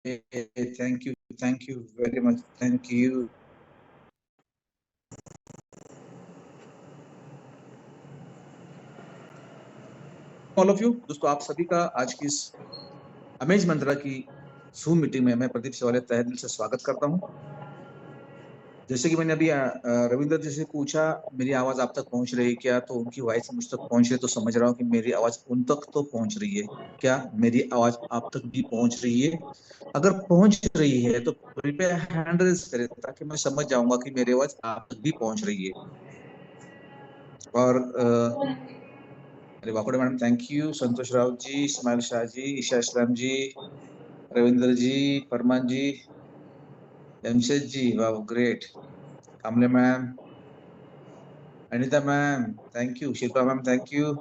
Thank you very much, thank you. All of you दोस्तों, आप सभी का आज की इस अमेज मंत्रा की जूम मीटिंग में मैं प्रदीप सेवालिया तहे दिल से स्वागत करता हूं। जैसे कि मैंने अभी रविंद्र जी से पूछा मेरी आवाज आप तक पहुंच रही है क्या, तो उनकी वॉइस मुझ तक पहुंच रही है, तो समझ रहा हूँ कि मेरी आवाज उन तक तो पहुंच रही है। क्या मेरी आवाज आप तक भी पहुंच रही है? अगर पहुंच रही है तो कृपया हैंड रेज करें ताकि मैं समझ जाऊंगा कि मेरी आवाज आप तक भी पहुंच रही है। और अरे Wakude madam thank you, Santosh Rao ji, Ismail Shah ji, Isha Islam ji, Ravindra ji, Farman ji, Jamshed ji, वाह great, Kamle ma'am, Anita ma'am thank you, Shilpa ma'am thank you,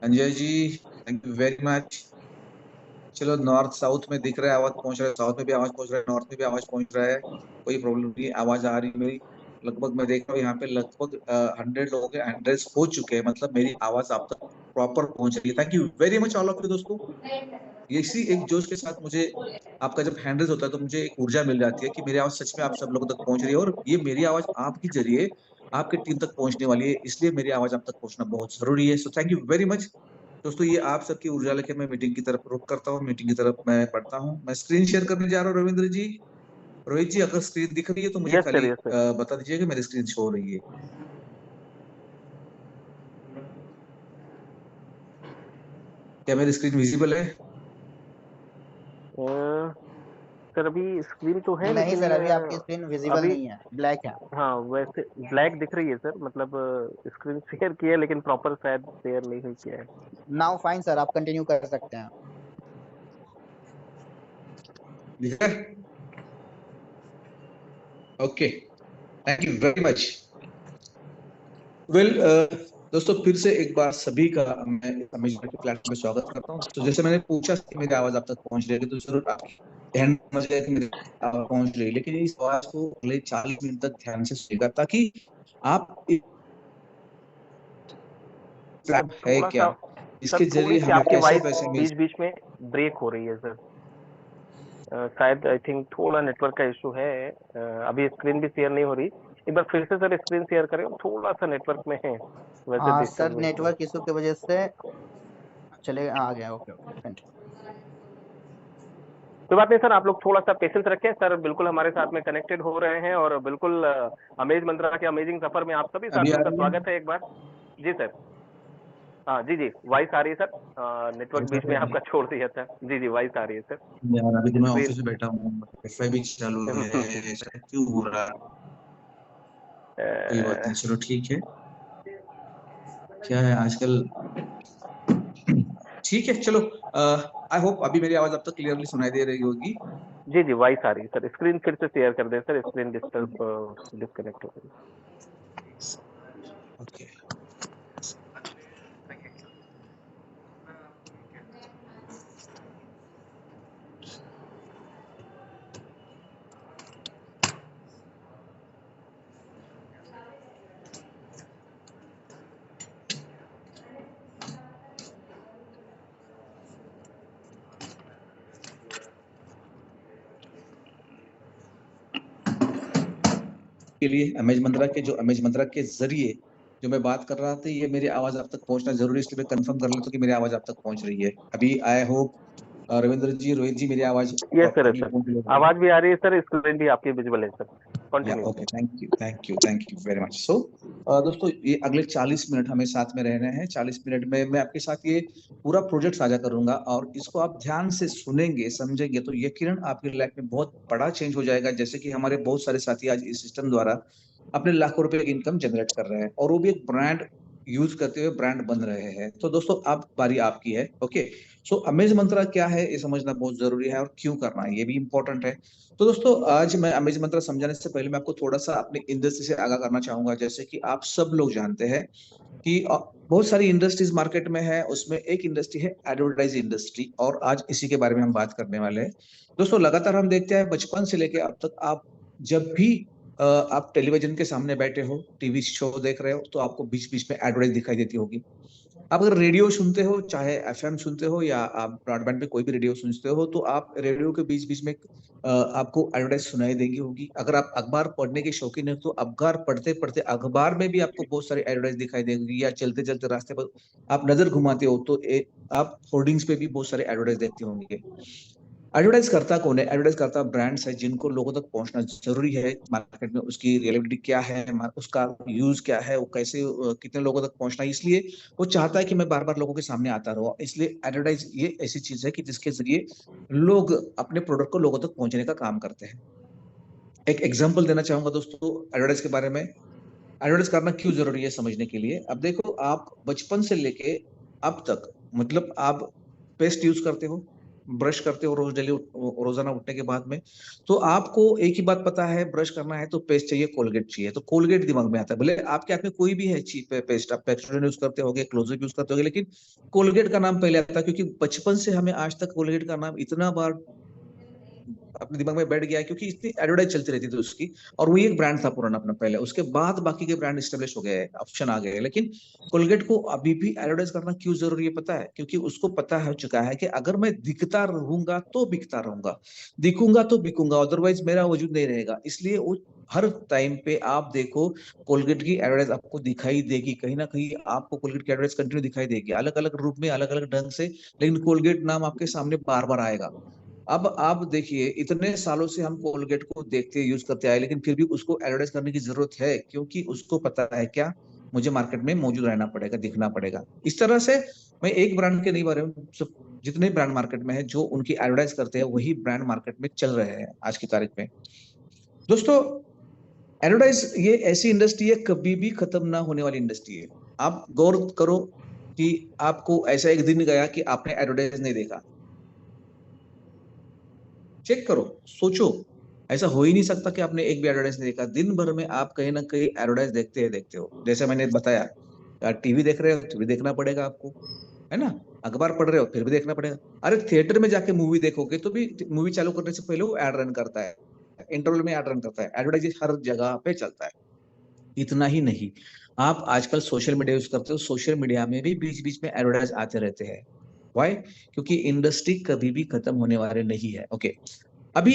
Anjay ji thank you very much. चलो नॉर्थ साउथ में दिख रहा है आवाज पहुंच रहा है, साउथ में भी आवाज पहुंच रहा है, नॉर्थ में भी आवाज पहुंच रहा है, कोई प्रॉब्लम नहीं, आवाज आ रही है मेरी। लगभग मैं देख रहा हूँ यहाँ पे लगभग 100 लोगों के हैंड रेज हो चुके हैं, मतलब मेरी आवाज आप तक प्रॉपर पहुंच रही है। Thank you very much all of you दोस्तों। इसी एक जोश के साथ मुझे आपका जब हैंड रेज होता है तो मुझे एक ऊर्जा मिल जाती है कि मेरी आवाज सच में आप सब लोगों तक पहुंच रही है, और ये मेरी आवाज आपके जरिए आपके टीम तक पहुंचने वाली है, इसलिए मेरी आवाज आप तक पहुंचना बहुत जरूरी है। So thank you very much दोस्तों। ये आप सबकी ऊर्जा लेकर मैं मीटिंग की तरफ रुख करता हूँ, मीटिंग की तरफ मैं पढ़ता हूँ। मैं स्क्रीन शेयर करने जा रहा हूँ रविंद्र जी। रोहित जी अगर स्क्रीन दिख रही है तो मुझे यस खाली सर। बता दीजिए कि मेरी स्क्रीन शो हो रही है। क्या मेरी स्क्रीन विजिबल है? सर अभी स्क्रीन तो है नहीं लेकिन सर, अभी आपकी स्क्रीन विजिबल अभी नहीं है, ब्लैक है। हाँ वैसे ब्लैक दिख रही है सर, मतलब स्क्रीन शेयर किया है लेकिन प्रॉपर शायद शेयर नहीं हुई किया है। नाउ फाइन सर, आप कंटिन्यू कर सकते हैं। दिख रहा है? Okay thank you very much. Well दोस्तों फिर से एक बार सभी का मैं अमेजन के प्लेटफॉर्म पे स्वागत करता हूँ। तो जैसे मैंने पूछा कि मेरी आवाज आप तक पहुंच रही है, तो जरूर आपकी ध्यान समझ गया कि मेरी आवाज पहुंच रही है, लेकिन इस आवाज को अगले 40 मिनट तक ध्यान से सुनेगा ताकि आप प्लेटफॉर्म है थोड़ा क्या, सा इसके सर, थोड़ी जरिए सी हमें आपकी कैसे वॉइस पैसे मिल। बीच बीच में ब्रेक हो रही है सर। शायद आई थिंक थोड़ा नेटवर्क का इशू है। अभी स्क्रीन भी शेयर नहीं हो रही। एक बार फिर से सर स्क्रीन शेयर करें, थोड़ा सा नेटवर्क में है वैसे हाँ सर, डिस्टर्बेंस है। नेटवर्क इशू की वजह से चले आ गया। Okay okay continue. कोई बात नहीं सर, आप लोग थोड़ा सा पेशेंस रखें सर, बिल्कुल हमारे साथ में कनेक्टेड हो रहे हैं और बिल्कुल अमेज मंत्रा के अमेजिंग सफर में आप सभी अभी आ साथियों का रही है? स्वागत है एक बार। जी सर। हाँ जी जी, वॉइस आ रही है सर। नेटवर्क बीच में आपका छोड़ दिया था। जी जी, वॉइस आ रही है सर। यार अभी तो मैं फिर ऑफिस में बैठा हूँ, वाईफाई भी चालू है, ऐसा क्यों हो रहा है? कोई बात नहीं, चलो ठीक है। क्या है आजकल, ठीक है चलो। आई होप अभी मेरी आवाज अब तक क्लियरली सुनाई दे रही होगी। जी जी, वॉइस आ रही है सर। स्क्रीन फिर से शेयर कर दें सर, स्क्रीन डिस्कनेक्ट हो गई। ओके के लिए अमेज मंत्रा के जरिए जो मैं बात कर रहा था, ये मेरी आवाज आप तक पहुंचना जरूरी है, इसलिए मैं कंफर्म कर लेता हूँ कि मेरी आवाज आप तक पहुंच रही है। अभी आई होप रविंद्र जी, रोहित जी, मेरी आवाज यस सर, प्रॉपरली सर पहुंच रही है। आवाज भी आ रही है सर, स्क्रीन भी आपकी विजिबल है सर। या continue okay, sir. Thank you very much. So दोस्तों ये अगले 40 मिनट हमें साथ में रहने हैं। 40 मिनट में मैं आपके साथ ये पूरा प्रोजेक्ट साझा करूंगा, और इसको आप ध्यान से सुनेंगे समझेंगे तो यकीनन आपकी लाइफ में बहुत बड़ा चेंज हो जाएगा। जैसे कि हमारे बहुत सारे साथी आज इस सिस्टम द्वारा अपने लाखों रुपए की इनकम जनरेट कर रहे हैं, और वो भी एक ब्रांड यूज करते हुए ब्रांड बन रहे हैं। तो दोस्तों आप बारी आपकी है। ओके सो अमेज मंत्रा क्या है ये समझना बहुत जरूरी है, और क्यों करना है ये भी इंपॉर्टेंट है। तो दोस्तों आज मैं अमेज मंत्रा समझाने से पहले मैं आपको थोड़ा सा अपनी इंडस्ट्री से आगाह करना चाहूंगा। जैसे कि आप सब लोग जानते हैं कि बहुत सारी इंडस्ट्रीज मार्केट में है, उसमें एक इंडस्ट्री है एडवर्टाइज इंडस्ट्री, और आज इसी के बारे में हम बात करने वाले हैं। दोस्तों लगातार हम देखते हैं बचपन से लेकर अब तक, आप जब भी आप टेलीविजन के सामने बैठे हो, टीवी शो देख रहे हो, तो आपको बीच बीच में एडवर्टाइज दिखाई देती होगी। आप अगर रेडियो सुनते हो, चाहे एफएम सुनते हो या आप ब्रॉडबैंड पे कोई भी रेडियो सुनते हो, तो आप रेडियो के बीच बीच में आपको एडवर्टाइज सुनाई देंगी होगी। अगर आप अखबार पढ़ने के शौकीन है तो अखबार पढ़ते पढ़ते अखबार में भी आपको बहुत सारी एडवर्टाइज दिखाई देंगी, या चलते चलते रास्ते पर आप नजर घुमाते हो तो आप होर्डिंग्स पे भी बहुत सारे एडवर्टाइज देखते होंगे। एडवर्टाइज करता कौन है? एडवर्टाइज करता ब्रांड्स है, जिनको लोगों तक पहुंचना जरूरी है। मार्केट में उसकी रिलेबिलिटी क्या है, उसका यूज क्या है, वो कैसे कितने लोगों तक पहुंचना है, इसलिए वो चाहता है कि मैं बार बार लोगों के सामने आता रहूं। इसलिए एडवर्टाइज ये ऐसी चीज है कि जिसके जरिए लोग अपने प्रोडक्ट को लोगों तक पहुंचने का काम करते हैं। एक एग्जाम्पल देना चाहूंगा दोस्तों एडवर्टाइज के बारे में। एडवर्टाइज करना क्यों जरूरी है समझने के लिए, अब देखो, आप बचपन से लेके अब तक, मतलब आप पेस्ट यूज करते हो, ब्रश करते हो रोज डेली, रोजाना उठने के बाद में, तो आपको एक ही बात पता है, ब्रश करना है तो पेस्ट चाहिए, कोलगेट चाहिए, तो कोलगेट दिमाग में आता है। भले आपके हाथ में कोई भी है चीप पेस्ट, आप पेप्सोडेंट यूज करते होगे, क्लोजअप यूज करते होगे, लेकिन कोलगेट का नाम पहले आता है, क्योंकि बचपन से हमें आज तक कोलगेट का नाम इतना बार अपने दिमाग में बैठ गया है, क्योंकि इतनी एडवर्टाइज चलती रहती थी उसकी, और वही एक ब्रांड था पुराना अपना पहले, उसके बाद बाकी के ब्रांड स्टेब्लिश हो गए, ऑप्शन आ गए। लेकिन कोलगेट को अभी भी एडवर्टाइज करना क्यों जरूरी है पता है? क्योंकि उसको पता हो चुका है कि अगर मैं दिखता रहूंगा तो बिकता रहूंगा, दिखूंगा तो बिकूंगा, अदरवाइज मेरा वजूद नहीं रहेगा। इसलिए वो हर टाइम पे आप देखो, कोलगेट की एडवर्टाइज आपको दिखाई देगी, कहीं ना कहीं आपको कोलगेट की एडवर्टाइज कंटिन्यू दिखाई देगी, अलग अलग रूप में, अलग अलग ढंग से, लेकिन कोलगेट नाम आपके सामने बार बार आएगा। अब आप देखिए, इतने सालों से हम कोलगेट को देखते यूज करते आए, लेकिन फिर भी उसको एडवर्टाइज करने की जरूरत है, क्योंकि उसको पता है क्या, मुझे मार्केट में मौजूद रहना पड़ेगा, दिखना पड़ेगा। इस तरह से मैं एक ब्रांड के नहीं बारे में, सब जितने ब्रांड मार्केट में है जो उनकी एडवर्टाइज करते हैं, वही ब्रांड मार्केट में चल रहे हैं आज की तारीख में। दोस्तों, एडवर्टाइज ये ऐसी इंडस्ट्री है, कभी भी खत्म ना होने वाली इंडस्ट्री है। आप गौर करो कि आपको ऐसा एक दिन गया कि आपने एडवर्टाइज नहीं देखा, चेक करो, सोचो, ऐसा हो ही नहीं सकता कि आपने एक भी एडवर्टाइज नहीं देखा। दिन भर में आप कहीं ना कहीं एडवर्टाइज देखते हो, जैसे मैंने बताया, यार टीवी देख रहे हो तो भी देखना पड़ेगा आपको, है ना? अखबार पढ़ रहे हो फिर भी देखना पड़ेगा। अरे थिएटर में जाके मूवी देखोगे तो भी मूवी चालू करने से पहले वो एड रन करता है, इंटरवल में एड रन करता है, एडवर्टाइज हर जगह पे चलता है। इतना ही नहीं, आप आजकल सोशल मीडिया यूज करते हो, सोशल मीडिया में भी बीच बीच में एडवर्टाइज आते रहते हैं। वाई? क्योंकि इंडस्ट्री कभी भी खत्म होने वाले नहीं है। ओके, अभी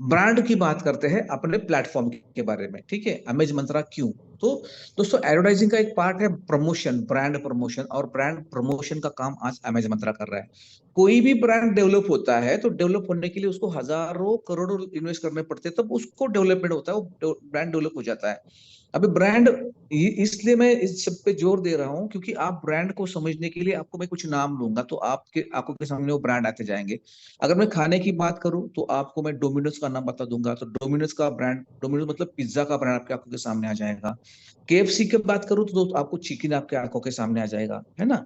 ब्रांड की बात करते हैं अपने प्लेटफॉर्म के बारे में, ठीक है? अमेज मंत्रा क्यों? तो दोस्तों, एडवर्टाइजिंग का एक पार्ट है प्रमोशन, ब्रांड प्रमोशन, और ब्रांड प्रमोशन का काम आज अमेज मंत्रा कर रहा है। कोई भी ब्रांड डेवलप होता है तो डेवलप होने के लिए उसको हजारों करोड़ों इन्वेस्ट करने पड़ते हैं, तब उसको डेवलपमेंट होता है, वो ब्रांड डेवलप हो जाता है। अभी ब्रांड, इसलिए मैं इस सब पे जोर दे रहा हूं, क्योंकि आप ब्रांड को समझने के लिए आपको मैं कुछ नाम लूंगा तो आपके आंखों के सामने वो ब्रांड आते जाएंगे। अगर मैं खाने की बात करूं तो आपको मैं डोमिनोज का नाम बता दूंगा, तो डोमिनोज का ब्रांड, डोमिनोज मतलब पिज्जा का ब्रांड आपके आंखों के सामने आ जाएगा। केएफसी की बात करूं तो आपको चिकन आपके आंखों के सामने आ जाएगा, है ना?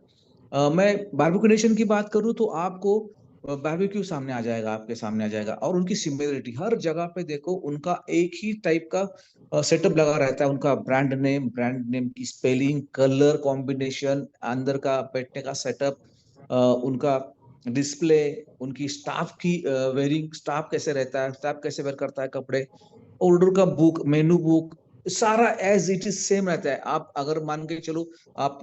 मैं बारबेक्यू नेशन की बात करूं तो आपको बारबेक्यू सामने आ जाएगा, आपके सामने आ जाएगा। और उनकी सिमिलरिटी हर जगह पे देखो, उनका एक ही टाइप का सेटअप लगा रहता है, उनका ब्रांड नेम की स्पेलिंग, कलर कॉम्बिनेशन, अंदर का बैठने का सेटअप, उनका डिस्प्ले, उनकी स्टाफ की वेयरिंग, स्टाफ कैसे रहता है, स्टाफ कैसे वेयर करता है कपड़े, ऑर्डर का बुक, मेनू बुक, सारा एज इट इज सेम रहता है। आप अगर मान के चलो, आप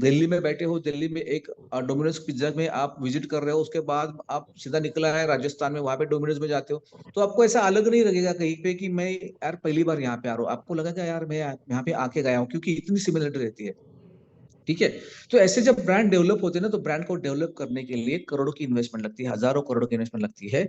दिल्ली में बैठे हो, दिल्ली में एक डोमिनोज पिज्जा में आप विजिट कर रहे हो, उसके बाद आप सीधा निकला है राजस्थान में, वहां पे डोमिनोज में जाते हो, तो आपको ऐसा अलग नहीं लगेगा कहीं पे कि मैं यार पहली बार यहाँ पे आ रहा हूँ, आपको लगेगा यार मैं यहाँ पे आके गया हूँ, क्योंकि इतनी सिमिलरिटी रहती है। ठीक है? तो ऐसे जब ब्रांड डेवलप होते हैं ना, तो ब्रांड को डेवलप करने के लिए करोड़ों की इन्वेस्टमेंट लगती है, हजारों करोड़ों की इन्वेस्टमेंट लगती है।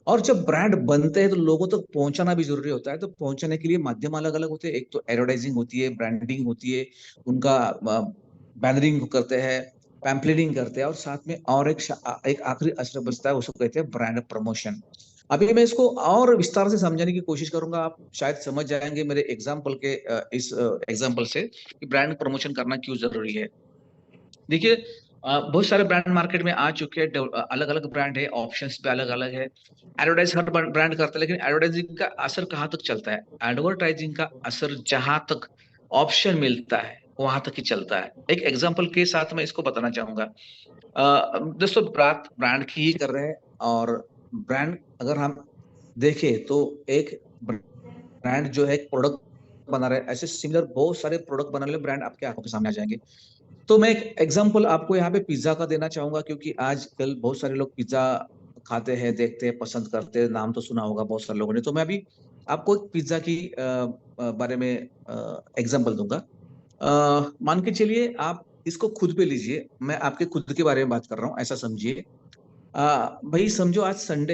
और जब ब्रांड बनते हैं तो लोगों तक पहुंचाना भी जरूरी होता है, तो पहुंचाने के लिए माध्यम अलग अलग होते हैं। एक तो एडवर्टाइजिंग होती है, ब्रांडिंग होती है, उनका बैनरिंग करते हैं, पैम्पलेटिंग करते हैं, और साथ में और एक आखिरी असर बचता है, उसको कहते हैं ब्रांड प्रमोशन। अभी मैं इसको और विस्तार से समझाने की कोशिश करूंगा, आप शायद समझ जाएंगे मेरे एग्जाम्पल के, इस एग्जाम्पल से, कि ब्रांड प्रमोशन करना क्यों जरूरी है। देखिए, बहुत सारे ब्रांड मार्केट में आ चुके हैं, अलग अलग ब्रांड है, ऑप्शंस पे अलग अलग है। एडवर्टाइज हर ब्रांड करता है, लेकिन एडवर्टाइजिंग का असर कहाँ तक चलता है? एडवर्टाइजिंग का असर जहां तक ऑप्शन मिलता है वहां तक ही चलता है। एक एग्जांपल के साथ मैं इसको बताना चाहूंगा। दोस्तों, बात ब्रांड की ही कर रहे हैं, और ब्रांड अगर हम देखें तो एक ब्रांड जो है, एक प्रोडक्ट बना रहे हैं, ऐसे सिमिलर बहुत सारे प्रोडक्ट बना रहे ब्रांड आपके आंखों के सामने आ जाएंगे। तो मैं एक एग्जांपल आपको यहाँ पे पिज्जा का देना चाहूंगा, क्योंकि आजकल बहुत सारे लोग पिज्जा खाते हैं, देखते हैं, पसंद करते हैं, नाम तो सुना होगा बहुत सारे लोगों ने। तो मैं अभी आपको एक पिज्जा की बारे में एग्जांपल दूंगा। मान के चलिए आप इसको खुद पे लीजिए, मैं आपके खुद के बारे में बात कर रहा हूँ, ऐसा समझिए। भाई समझो आज संडे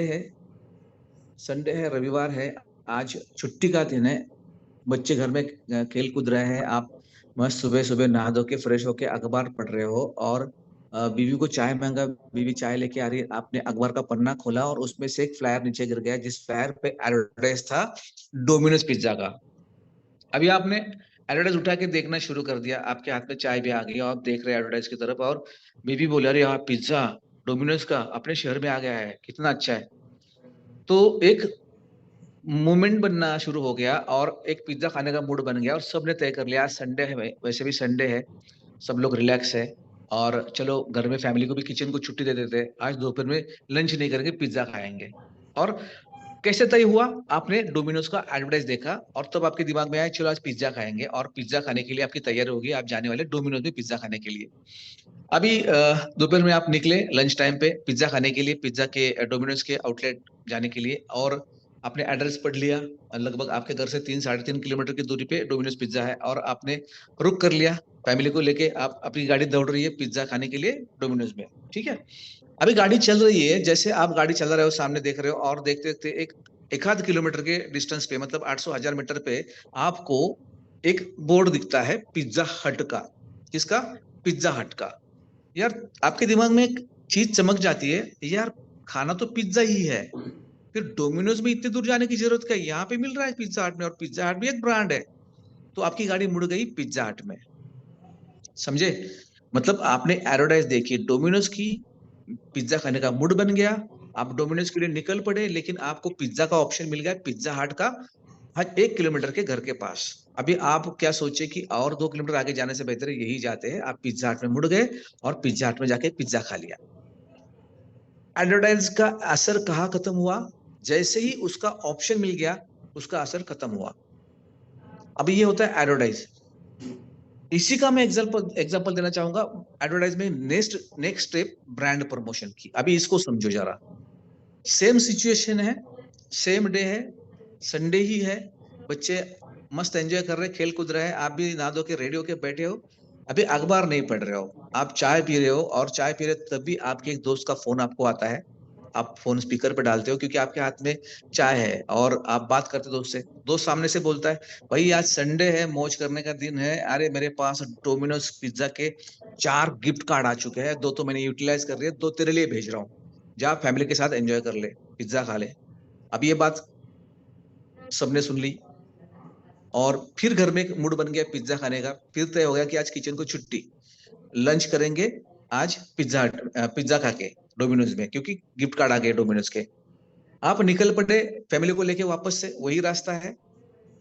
है, रविवार है, आज छुट्टी का दिन है, बच्चे घर में खेल कूद रहे हैं, आप मस्त सुबह सुबह नहा धो के फ्रेश होके अखबार पढ़ रहे हो, और बीवी को चाय मांगा, बीवी चाय लेके आ रही है, आपने अखबार का पन्ना खोला और उसमें से एक फ्लायर नीचे गिर गया, जिस फ्लायर पे एडवर्टाइज था डोमिनोज पिज्जा का। अभी आपने एडवर्टाइज उठा के देखना शुरू कर दिया, आपके हाथ में चाय भी आ गई और आप देख रहे हैं एडवर्टाइज की तरफ, और बीवी बोले अरे यार पिज्जा डोमिनोज का अपने शहर में आ गया है, कितना अच्छा है। तो एक मोमेंट बनना शुरू हो गया और एक पिज्जा खाने का मूड बन गया, और सबने तय कर लिया आज संडे है, वैसे भी संडे है, सब लोग रिलैक्स है, और चलो घर में फैमिली को भी किचन को छुट्टी दे देते हैं, आज दोपहर में लंच नहीं करेंगे, पिज्जा खाएंगे। और कैसे तय हुआ, आपने डोमिनोज का एडवर्टाइज देखा और तब आपके दिमाग में आया चलो आज पिज्जा खाएंगे, और पिज्जा खाने के लिए आपकी तैयारी होगी, आप जाने वाले डोमिनोज में पिज्जा खाने के लिए। अभी दोपहर में आप निकले लंच टाइम पे पिज्जा खाने के लिए, पिज्जा के डोमिनोज के आउटलेट जाने के लिए, और आपने एड्रेस पढ़ लिया, लगभग आपके घर से 3-3.5 किलोमीटर की दूरी पे डोमिनोज पिज्जा है, और आपने रुक कर लिया, फैमिली को लेके आप अपनी गाड़ी दौड़ रही है पिज्जा खाने के लिए डोमिनोज में, ठीक है। अभी गाड़ी चल रही है, जैसे आप गाड़ी चला रहे हो, सामने देख रहे हो, और देखते देखते एक आध किलोमीटर के डिस्टेंस पे, मतलब 800 मीटर पे आपको एक बोर्ड दिखता है पिज्जा हट का। किसका? पिज्जा हट का। यार आपके दिमाग में एक चीज चमक जाती है, यार खाना तो पिज्जा ही है, फिर डोमिनोज में इतनी दूर जाने की जरूरत क्या है, यहाँ पे मिल रहा है पिज्जा हट में, और पिज्जा हट भी एक ब्रांड है। तो आपकी गाड़ी मुड़ गई पिज्जा हट में, समझे? मतलब आपने एडवर्टाइज देखी डोमिनोज की, पिज्जा खाने का मूड बन गया, आप डोमिनोज के लिए निकल पड़े, लेकिन आपको पिज्जा का ऑप्शन मिल गया पिज्जा हट का, हर 1 किलोमीटर के घर के पास। अभी आप क्या सोचे कि और 2 किलोमीटर आगे जाने से बेहतर है यही जाते हैं, आप पिज्जा हट में मुड़ गए और पिज्जा हट में जाके पिज्जा खा लिया। एडवर्टाइज का असर कहाँ खत्म हुआ? जैसे ही उसका ऑप्शन मिल गया उसका असर खत्म हुआ। अभी ये होता है एडवर्टाइज। इसी का मैं एग्जांपल देना चाहूंगा एडवर्टाइज में, नेक्स्ट स्टेप ब्रांड प्रमोशन की। अभी इसको समझो जरा, सेम सिचुएशन है, सेम डे है, संडे ही है, बच्चे मस्त एंजॉय कर रहे हैं, खेल कूद रहे हैं, आप भी नहा धो के रेडी होके बैठे हो, अभी अखबार नहीं पढ़ रहे हो, आप चाय पी रहे हो, और चाय पी रहे तभी आपके एक दोस्त का फोन आपको आता है, आप फोन स्पीकर पे डालते हो क्योंकि आपके हाथ में चाय है, और आप बात करते दोस्त से, दोस्त सामने से बोलता है भाई आज संडे है, मौज करने का दिन है, अरे मेरे पास डोमिनोज पिज्जा के 4 गिफ्ट कार्ड आ चुके हैं, 2 तो मैंने यूटिलाइज कर रही है, 2 तेरे लिए भेज रहा हूँ, जा फैमिली के साथ एंजॉय कर ले, पिज्जा खा ले। अब ये बात सबने सुन ली, और फिर घर में एक मूड बन गया पिज्जा खाने का, फिर तय हो गया कि आज किचन को छुट्टी, लंच करेंगे आज पिज्जा खा के डोमिनोज में, क्योंकि गिफ्ट कार्ड आ गए डोमिनोज के। आप निकल पड़े फैमिली को लेके वापस से, वही रास्ता है,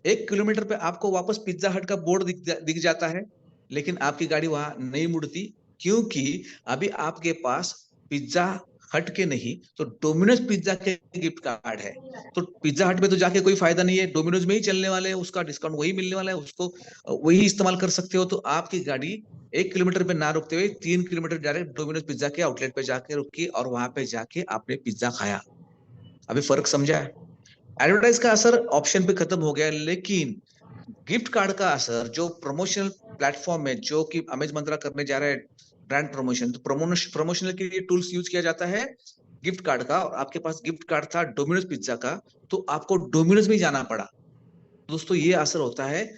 1 किलोमीटर पे आपको वापस पिज्जा हट का बोर्ड दिख जाता है, लेकिन आपकी गाड़ी वहां नहीं मुड़ती, क्योंकि अभी आपके पास पिज्जा हट के नहीं तो डोमिनोज पिज्जा के गिफ्ट कार्ड है। तो पिज्जा हट में तो जाके कोई फायदा नहीं है, डोमिनोज में ही चलने वाले है, उसका डिस्काउंट वही मिलने वाला है, उसको वही इस्तेमाल कर सकते हो। तो आपकी गाड़ी 1 किलोमीटर पे ना रुकते हुए 3 किलोमीटर डायरेक्ट डोमिनोज पिज्जा के आउटलेट पे जाके रुकी, और वहां पे जाके आपने पिज्जा खाया। अभी फर्क समझा है? एडवर्टाइज का असर ऑप्शन पे खत्म हो गया, लेकिन गिफ्ट कार्ड का असर जो प्रमोशनल प्लेटफॉर्म में, जो कि अमेज मंत्रा करने जा रहा है ब्रांड प्रमोशन, तो प्रमोशनल के लिए टूल्स यूज किया जाता है गिफ्ट कार्ड का, और आपके पास गिफ्ट कार्ड था डोमिनोज पिज्जा का, तो आपको डोमिनोज में जाना पड़ा। दोस्तों ये असर होता है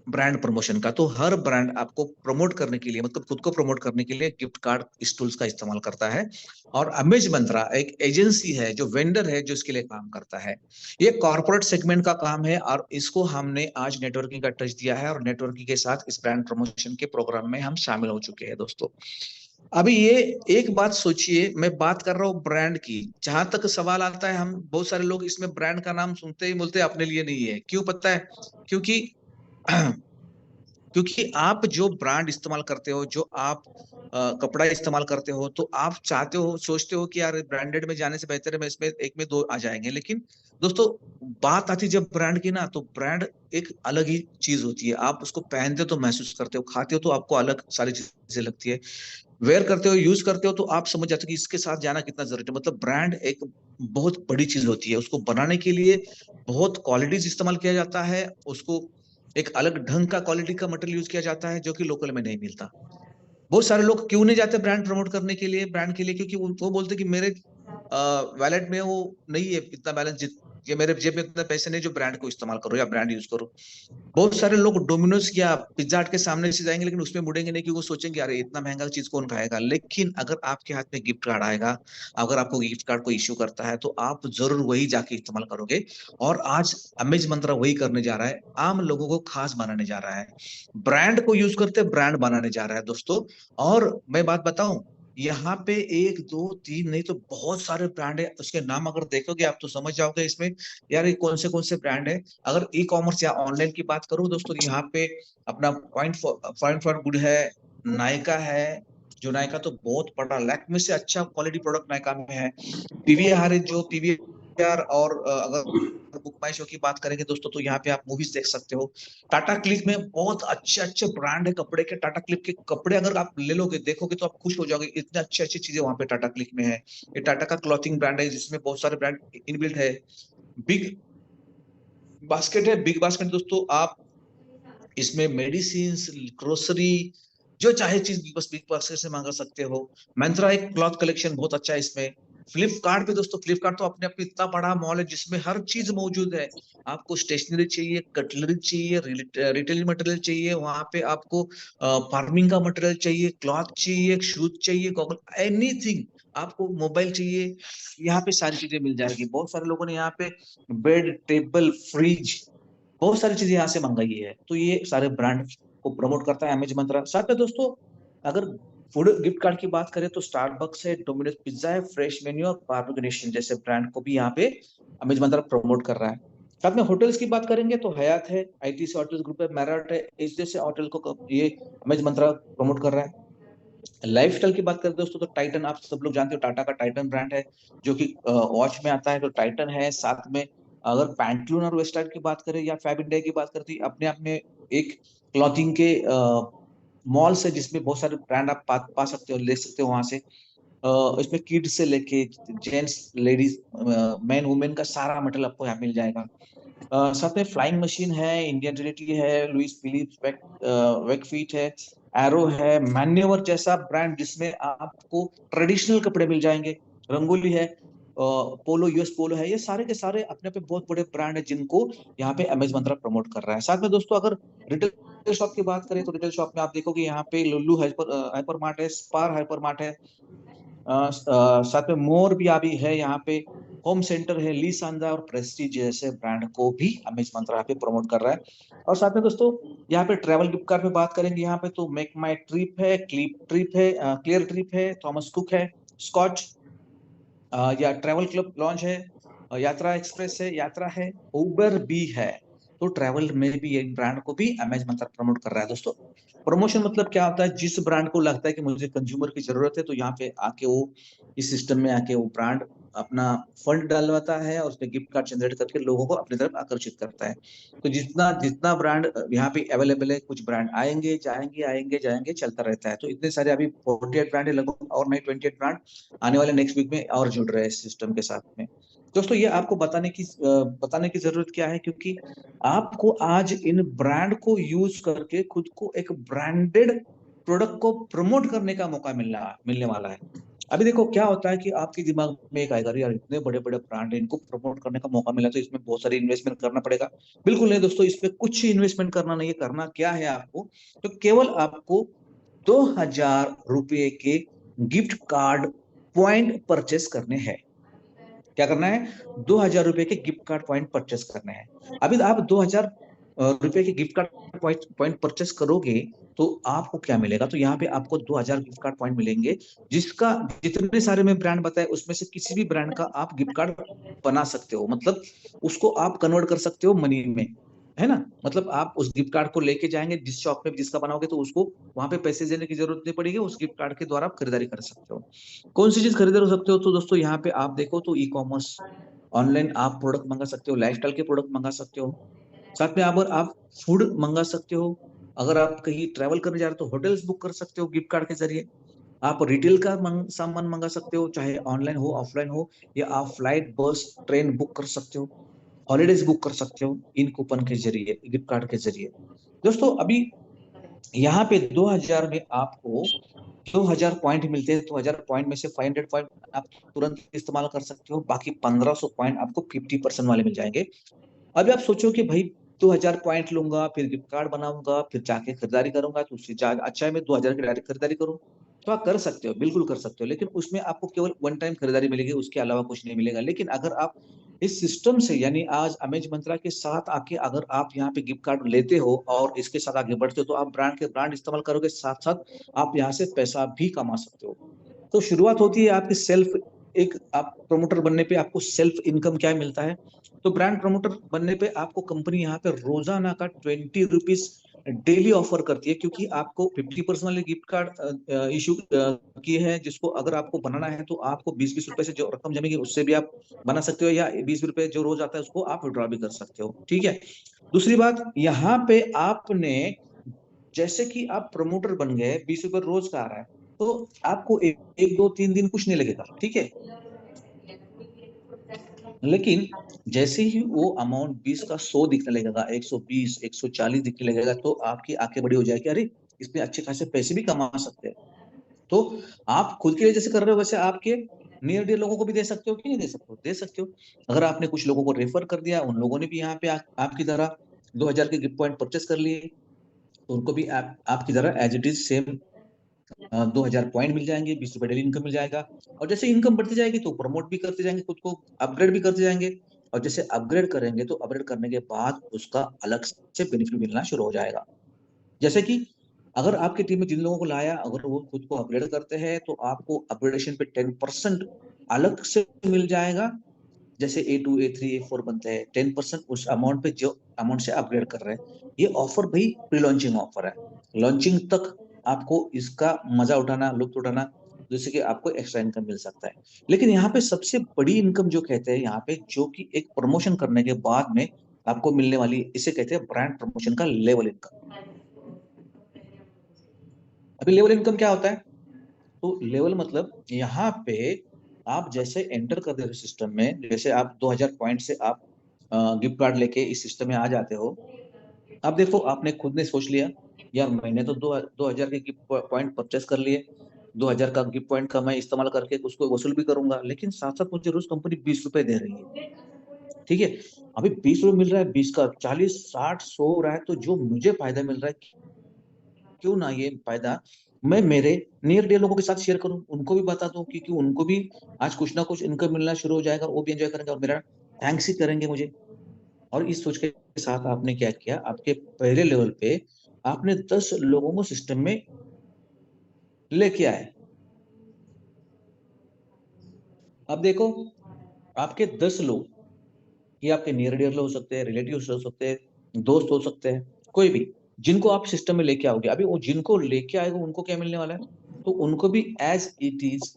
ब्रांड प्रमोशन का। तो हर ब्रांड आपको प्रमोट करने के लिए, मतलब खुद को प्रमोट करने के लिए गिफ्ट कार्ड इस टूल्स का इस्तेमाल करता है, और अमेज मंत्रा एक एजेंसी है, जो वेंडर है, जो इसके लिए काम करता है। ये कॉर्पोरेट सेगमेंट का काम है, और इसको हमने आज नेटवर्किंग का टच दिया है, और नेटवर्किंग के साथ इस ब्रांड प्रमोशन के प्रोग्राम में हम शामिल हो चुके हैं दोस्तों। अभी ये एक बात सोचिए, मैं बात कर रहा हूँ ब्रांड की, जहां तक सवाल आता है, हम बहुत सारे लोग इसमें ब्रांड का नाम सुनते ही बोलते हैं अपने लिए नहीं है। क्यों? पता है? क्योंकि क्योंकि आप जो ब्रांड इस्तेमाल करते हो, जो आप कपड़ा इस्तेमाल करते हो, तो आप चाहते हो, सोचते हो कि यार ब्रांडेड में जाने से बेहतर है मैं इसमें एक में दो आ जाएंगे। लेकिन दोस्तों बात आती है जब ब्रांड की ना, तो ब्रांड एक अलग ही चीज होती है। आप उसको पहनते हो तो महसूस करते हो, खाते हो तो आपको अलग सारी चीजें लगती है, वेयर करते हो, यूज करते हो तो आप समझ जाते हो कि इसके साथ जाना कितना जरूरी है। मतलब ब्रांड एक बहुत बड़ी चीज होती है, उसको बनाने के लिए बहुत क्वालिटीज इस्तेमाल किया जाता है, उसको एक अलग ढंग का क्वालिटी का मटेरियल यूज किया जाता है जो कि लोकल में नहीं मिलता। बहुत सारे लोग क्यों नहीं जाते ब्रांड प्रमोट करने के लिए, ब्रांड के लिए, क्योंकि वो बोलते कि मेरे वैलेट में वो नहीं है इतना बैलेंस, ये मेरे जेब में इतना पैसे नहीं जो ब्रांड को इस्तेमाल करो या ब्रांड यूज करो। बहुत सारे लोग डोमिनोज या पिज्जा हट के सामने से जाएंगे लेकिन उसमें मुड़ेंगे नहीं, क्योंकि वो सोचेंगे अरे इतना महंगा चीज कौन खाएगा। लेकिन अगर आपके हाथ में गिफ्ट कार्ड आएगा, अगर आपको गिफ्ट कार्ड को इश्यू करता है, तो आप जरूर वही जाके इस्तेमाल करोगे। और आज अमेज मंत्रा वही करने जा रहा है, आम लोगों को खास बनाने जा रहा है, ब्रांड को यूज करते ब्रांड बनाने जा रहा है दोस्तों। और मैं बात बताऊं, यहाँ पे एक दो तीन नहीं तो बहुत सारे ब्रांड है, उसके नाम अगर देखोगे आप तो समझ जाओगे इसमें यार ये कौन से ब्रांड है। अगर ई कॉमर्स या ऑनलाइन की बात करूं दोस्तों, यहाँ पे अपना पॉइंट फॉर गुड है, नायका है, जो नायका तो बहुत बड़ा लैक्मे से अच्छा क्वालिटी प्रोडक्ट नायका में है। पीवीआर है, जो पीवीआर, और अगर बुक माई शो की बात करेंगे दोस्तों तो यहाँ पे आप मूवीज देख सकते हो। टाटा क्लिक में बहुत अच्छे अच्छे ब्रांड है कपड़े के, टाटा क्लिक के कपड़े अगर आप ले लोगे देखोगे तो आप खुश हो जाओगे, इतने अच्छी अच्छी चीजें वहां पे टाटा क्लिक में है। ये टाटा का क्लॉथिंग ब्रांड है जिसमें बहुत सारे ब्रांड इनबिल्ट है। बिग बास्केट है, बिग बास्केट दोस्तों, आप इसमें मेडिसिन, ग्रोसरी, जो चाहे चीज बस बिग बास्केट से मंगा सकते हो। मंत्रा एक क्लॉथ कलेक्शन बहुत अच्छा है इसमें। फ्लिपकार्ट पे दोस्तों, फ्लिपकार्ट तो अपने आप में इतना बड़ा मॉल है जिसमें हर चीज मौजूद है। आपको स्टेशनरी चाहिए, कटलरी चाहिए, रिटेल मटेरियल चाहिए, वहां पे आपको फार्मिंग का मटेरियल चाहिए, क्लॉथ चाहिए, शूज चाहिए, गॉगल, एनीथिंग, आपको मोबाइल चाहिए, यहाँ पे सारी चीजें मिल जाएगी। बहुत सारे लोगों ने यहाँ पे बेड, टेबल, फ्रिज, बहुत सारी चीजें यहाँ से मंगाई है। तो ये सारे ब्रांड को प्रमोट करता है अमेज मंत्रा। साथ में दोस्तों अगर फूड गिफ्ट कार्ड की बात करें तो स्टारबक्स है, डोमिनोज पिज्जा है, फ्रेश मेन्यू और बारबेक्यू नेशन जैसे ब्रांड को भी यहाँ पे अमेज मंत्रा प्रमोट कर रहा है। साथ में होटल्स की बात करेंगे तो हयात है, आईटीसी होटल्स ग्रुप है, मैरियट है, इस जैसे होटल को ये अमेज मंत्रा प्रमोट कर रहा है। लाइफस्टाइल की बात करें दोस्तों तो टाइटन, आप सब लोग जानते हो टाटा का टाइटन ब्रांड है जो कि वॉच में आता है, तो टाइटन है। साथ में अगर पैंटलून और वेस्टर्न की बात करें या फैब इंडिया की बात करते हैं, अपने आप में एक क्लॉथिंग के मॉल्स है जिसमें बहुत सारे ब्रांड आप पा सकते हो, ले सकते हो वहां से। इसमें किड्स से लेके जेंट्स, लेडीज, मैन वुमेन का सारा मटेरियल आपको यहाँ मिल जाएगा। साथ में फ्लाइंग मशीन है, इंडियन ट्रिनिटी है, लुइस फिलिप्स, वेकफीट है, एरो है, मैन्योवर जैसा ब्रांड जिसमें आपको ट्रेडिशनल कपड़े मिल जाएंगे, रंगोली है, पोलो, यूएस पोलो है। ये सारे के सारे अपने पे बहुत बड़े ब्रांड है जिनको यहाँ पे अमेज मंत्रा प्रमोट कर रहा है। साथ में दोस्तों अगर रिटेल शॉप की बात करें तो रिटेल शॉप में आप देखोगे यहाँ पे लुल्लू हाइपर मार्ट है, स्पार हाइपर मार्ट है, साथ में मोर भी अभी है यहाँ पे, होम सेंटर है, ली सांदा और प्रेस्टीज जैसे ब्रांड को भी अमेज मंत्रा पे प्रमोट कर रहा है। और साथ में दोस्तों यहाँ पे ट्रैवल गिफ्ट कार्ड पे बात करेंगे, यहाँ पे तो मेक माई ट्रिप है, क्लिप ट्रिप है, क्लियर ट्रिप है, थॉमस कुक है, स्कॉच, या ट्रैवल क्लब लॉन्च है, यात्रा एक्सप्रेस है, यात्रा है, उबर भी है। तो ट्रैवल में भी एक ब्रांड को भी अमेज मंत्रा प्रमोट कर रहा है दोस्तों। प्रमोशन मतलब क्या होता है, जिस ब्रांड को लगता है कि मुझे कंज्यूमर की जरूरत है तो यहाँ पे आके वो इस सिस्टम में आके वो ब्रांड अपना फंड डालवाता है और उसमें गिफ्ट कार्ड जनरेट करके लोगों को अपनी तरफ आकर्षित करता है। तो जितना जितना ब्रांड यहाँ पे अवेलेबल है, कुछ ब्रांड आएंगे जाएंगे आएंगे जाएंगे चलता रहता है। तो इतने सारे अभी 48 ब्रांड है लगभग, और नए 28 ब्रांड आने वाले नेक्स्ट वीक में और जुड़ रहे हैं इस सिस्टम के साथ में। दोस्तों ये आपको बताने की जरूरत क्या है, क्योंकि आपको आज इन ब्रांड को यूज करके खुद को एक ब्रांडेड प्रोडक्ट को प्रमोट करने का मौका मिलने वाला है। अभी देखो क्या होता है कि आपके दिमाग में एक आएगा, यार इतने बड़े बड़े ब्रांड है, इनको प्रमोट करने का मौका मिला तो इसमें बहुत सारी इन्वेस्टमेंट करना पड़ेगा। बिल्कुल नहीं दोस्तों, इसमें कुछ इन्वेस्टमेंट करना नहीं है। करना क्या है आपको, तो केवल आपको 2000 रुपए के गिफ्ट कार्ड पॉइंट परचेस करने हैं। क्या करना है, 2000 रुपए के गिफ्ट कार्ड पॉइंट परचेस करने हैं। अभी आप 2000 रुपए के गिफ्ट कार्ड पॉइंट परचेस करोगे तो आपको क्या मिलेगा, तो यहाँ पे आपको 2000 गिफ्ट कार्ड पॉइंट मिलेंगे, जिसका जितने सारे में ब्रांड बताए उसमें से किसी भी ब्रांड का आप गिफ्ट कार्ड बना सकते हो, मतलब उसको आप कन्वर्ट कर सकते हो मनी में। है ना। मतलब आप उस गिफ्ट कार्ड को लेके जाएंगे जिस शॉप में जिसका बनाओगे, तो उसको वहां पे पैसे देने की जरूरत नहीं पड़ेगी, उस गिफ्ट कार्ड के द्वारा आप खरीदारी कर सकते हो। कौन सी चीज खरीदारी हो सकते हो, तो दोस्तों यहाँ पे आप देखो तो ई कॉमर्स, ऑनलाइन आप प्रोडक्ट मंगा सकते हो, लाइफस्टाइल के प्रोडक्ट मंगा सकते हो, साथ में अगर आप फूड मंगा सकते हो, अगर आप कहीं ट्रैवल करने जा रहे हो तो होटल्स बुक कर सकते हो गिफ्ट कार्ड के जरिए, आप रिटेल का सामान मंगा सकते हो, चाहे ऑनलाइन हो ऑफलाइन हो, या आप फ्लाइट बस ट्रेन बुक कर सकते हो, हॉलीडेज बुक कर सकते हो इन कूपन के जरिए, गिफ्ट कार्ड के जरिए। दोस्तों अभी यहाँ पे 2000 में आपको 2000 पॉइंट मिलते हैं, 2000 पॉइंट में से 500 पॉइंट आप तुरंत इस्तेमाल कर सकते हो, बाकी 1500 पॉइंट आपको 50% वाले मिल जाएंगे। अभी आप सोचो कि भाई 2000 पॉइंट लूंगा, फिर गिफ्ट कार्ड बनाऊंगा, फिर जाके खरीदारी करूंगा, तो उससे अच्छा है मैं 2000 की डायरेक्ट खरीदारी करूं। तो आप कर सकते हो, बिल्कुल कर सकते हो, लेकिन उसमें आपको केवल वन टाइम खरीदारी मिलेगी, उसके अलावा कुछ नहीं मिलेगा। लेकिन अगर आप इस सिस्टम से, यानी आज अमेज मंत्रा के साथ आके अगर आप यहाँ पे गिफ्ट कार्ड लेते हो और इसके साथ आगे बढ़ते हो, तो आप ब्रांड इस्तेमाल करोगे, साथ साथ आप यहाँ से पैसा भी कमा सकते हो। तो शुरुआत होती है आपकी सेल्फ, एक आप प्रमोटर बनने पे आपको सेल्फ इनकम क्या मिलता है, तो ब्रांड प्रमोटर बनने पे आपको कंपनी यहाँ पे रोजाना का 20 रुपीज डेली ऑफर करती है, क्योंकि आपको 50% वाले गिफ्ट कार्ड इशू किए हैं, जिसको अगर आपको बनाना है तो आपको 20-20 रुपए से जो रकम जमेगी उससे भी आप बना सकते हो, या 20 रुपए जो रोज आता है उसको आप विड्रॉ भी कर सकते हो। ठीक है। दूसरी बात, यहाँ पे आपने जैसे कि आप प्रमोटर बन गए, 20 रुपए रोज का आ रहा है, तो आपको एक 2 3 दिन कुछ नहीं लगेगा, ठीक है। लेकिन जैसे ही वो अमाउंट 20 का 100 दिखने लगेगा, 120 140 दिखने लगेगा, तो आपकी आंखें बड़ी हो जाएगी, अरे इसमें अच्छे खासे पैसे भी कमा सकते हैं। तो आप खुद के लिए जैसे कर रहे हो, वैसे आपके नियर डियर लोगों को भी दे सकते हो, कि नहीं दे सकते हो, दे सकते हो। अगर आपने कुछ लोगों को रेफर कर दिया, उन लोगों ने भी यहाँ पे आपकी तरह 2000 के गिफ्ट पॉइंट परचेस कर लिए, तो उनको भी आपकी तरह as it is same 2000 point मिल जाएंगे, 20 रुपए डेली इनकम मिल जाएगा। और जैसे इनकम बढ़ती जाएगी तो प्रमोट भी करते जाएंगे, खुद को अपग्रेड भी करते जाएंगे, और जैसे अपग्रेड करेंगे तो अपग्रेड करने के बाद उसका अलग से बेनिफिट मिलना शुरू हो जाएगा। जैसे कि अगर आपकी टीम में जिन लोगों को लाया, अगर वो खुद को अपग्रेड करते हैं, तो आपको अपग्रेडेशन पे 10% अलग से मिल जाएगा। जैसे A2 A3 A4 बनते हैं, 10% उस अमाउंट पे, जो अमाउंट से अपग्रेड कर रहे हैं। ये ऑफर भाई प्री लॉन्चिंग ऑफर है, लॉन्चिंग तक आपको इसका मजा उठाना, लुत्फ उठाना, जैसे कि आपको एक्स्ट्रा इनकम मिल सकता है। लेकिन यहाँ पे सबसे बड़ी इनकम जो कहते हैं यहाँ पे, जो कि एक प्रमोशन करने के बाद में आपको मिलने वाली, इसे कहते हैं ब्रांड प्रमोशन का लेवल इनकम। अभी लेवल इनकम क्या होता है, तो लेवल मतलब यहाँ पे आप जैसे एंटर करते हो सिस्टम में, जैसे आप 2000 पॉइंट से आप गिफ्ट कार्ड लेके इस सिस्टम में आ जाते हो। अब देखो आपने खुद ने सोच लिया, यार मैंने तो 2000 के गिफ्ट पॉइंट परचेस कर लिए, 2000 का गिफ्ट पॉइंट का मैं इस्तेमाल करके उसको वसूल भी करूंगा, लेकिन साथ साथ मुझे रोज कंपनी 20 रुपए दे रही है, ठीक है। अभी 20 रुपए मिल रहा है, 20 का 40 60 100 हो रहा है, तो जो मुझे फायदा मिल रहा है, क्यों ना ये फायदा मैं मेरे नियर डियर लोगों के साथ शेयर करूं, उनको भी बता दूं, क्योंकि उनको भी आज कुछ ना कुछ इनकम मिलना शुरू हो जाएगा, वो भी एंजॉय करेंगे और मेरा थैंक्स ही करेंगे मुझे। और इस सोच के साथ आपने क्या किया, आपके पहले लेवल पे आपने 10 लोगों को सिस्टम में लेके आए। अब देखो, आपके 10 लोग, ये आपके नियर डियर लोग हो सकते हैं, रिलेटिव हो सकते हैं, दोस्त हो सकते हैं, कोई भी, जिनको आप सिस्टम में लेके आओगे। अभी वो जिनको लेके आएगा उनको क्या मिलने वाला है, तो उनको भी as it is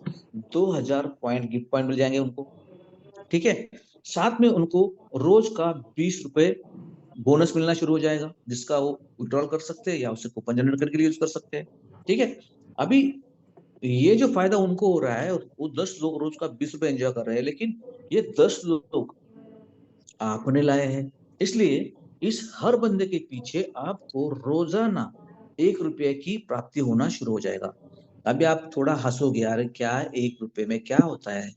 2000 point gift point मिल जाएंगे उनको, ठीक है। साथ में उनको रोज का 20 रुपए बोनस मिलना शुरू हो जाएगा, जिसका वो विड्रॉल कर सकते हैं या उससे कूपन जनरेट करके लिए यूज कर सकते हैं, ठीक है। अभी ये जो फायदा उनको हो रहा है, वो 10 लोग रोज का 20 रुपए एंजॉय कर रहे हैं, लेकिन ये 10 लोग आपने लाए हैं, इसलिए इस हर बंदे के पीछे आपको रोजाना 1 रुपए की प्राप्ति होना शुरू हो जाएगा। अभी आप थोड़ा हंसोगे, यार क्या 1 रुपए में क्या होता है।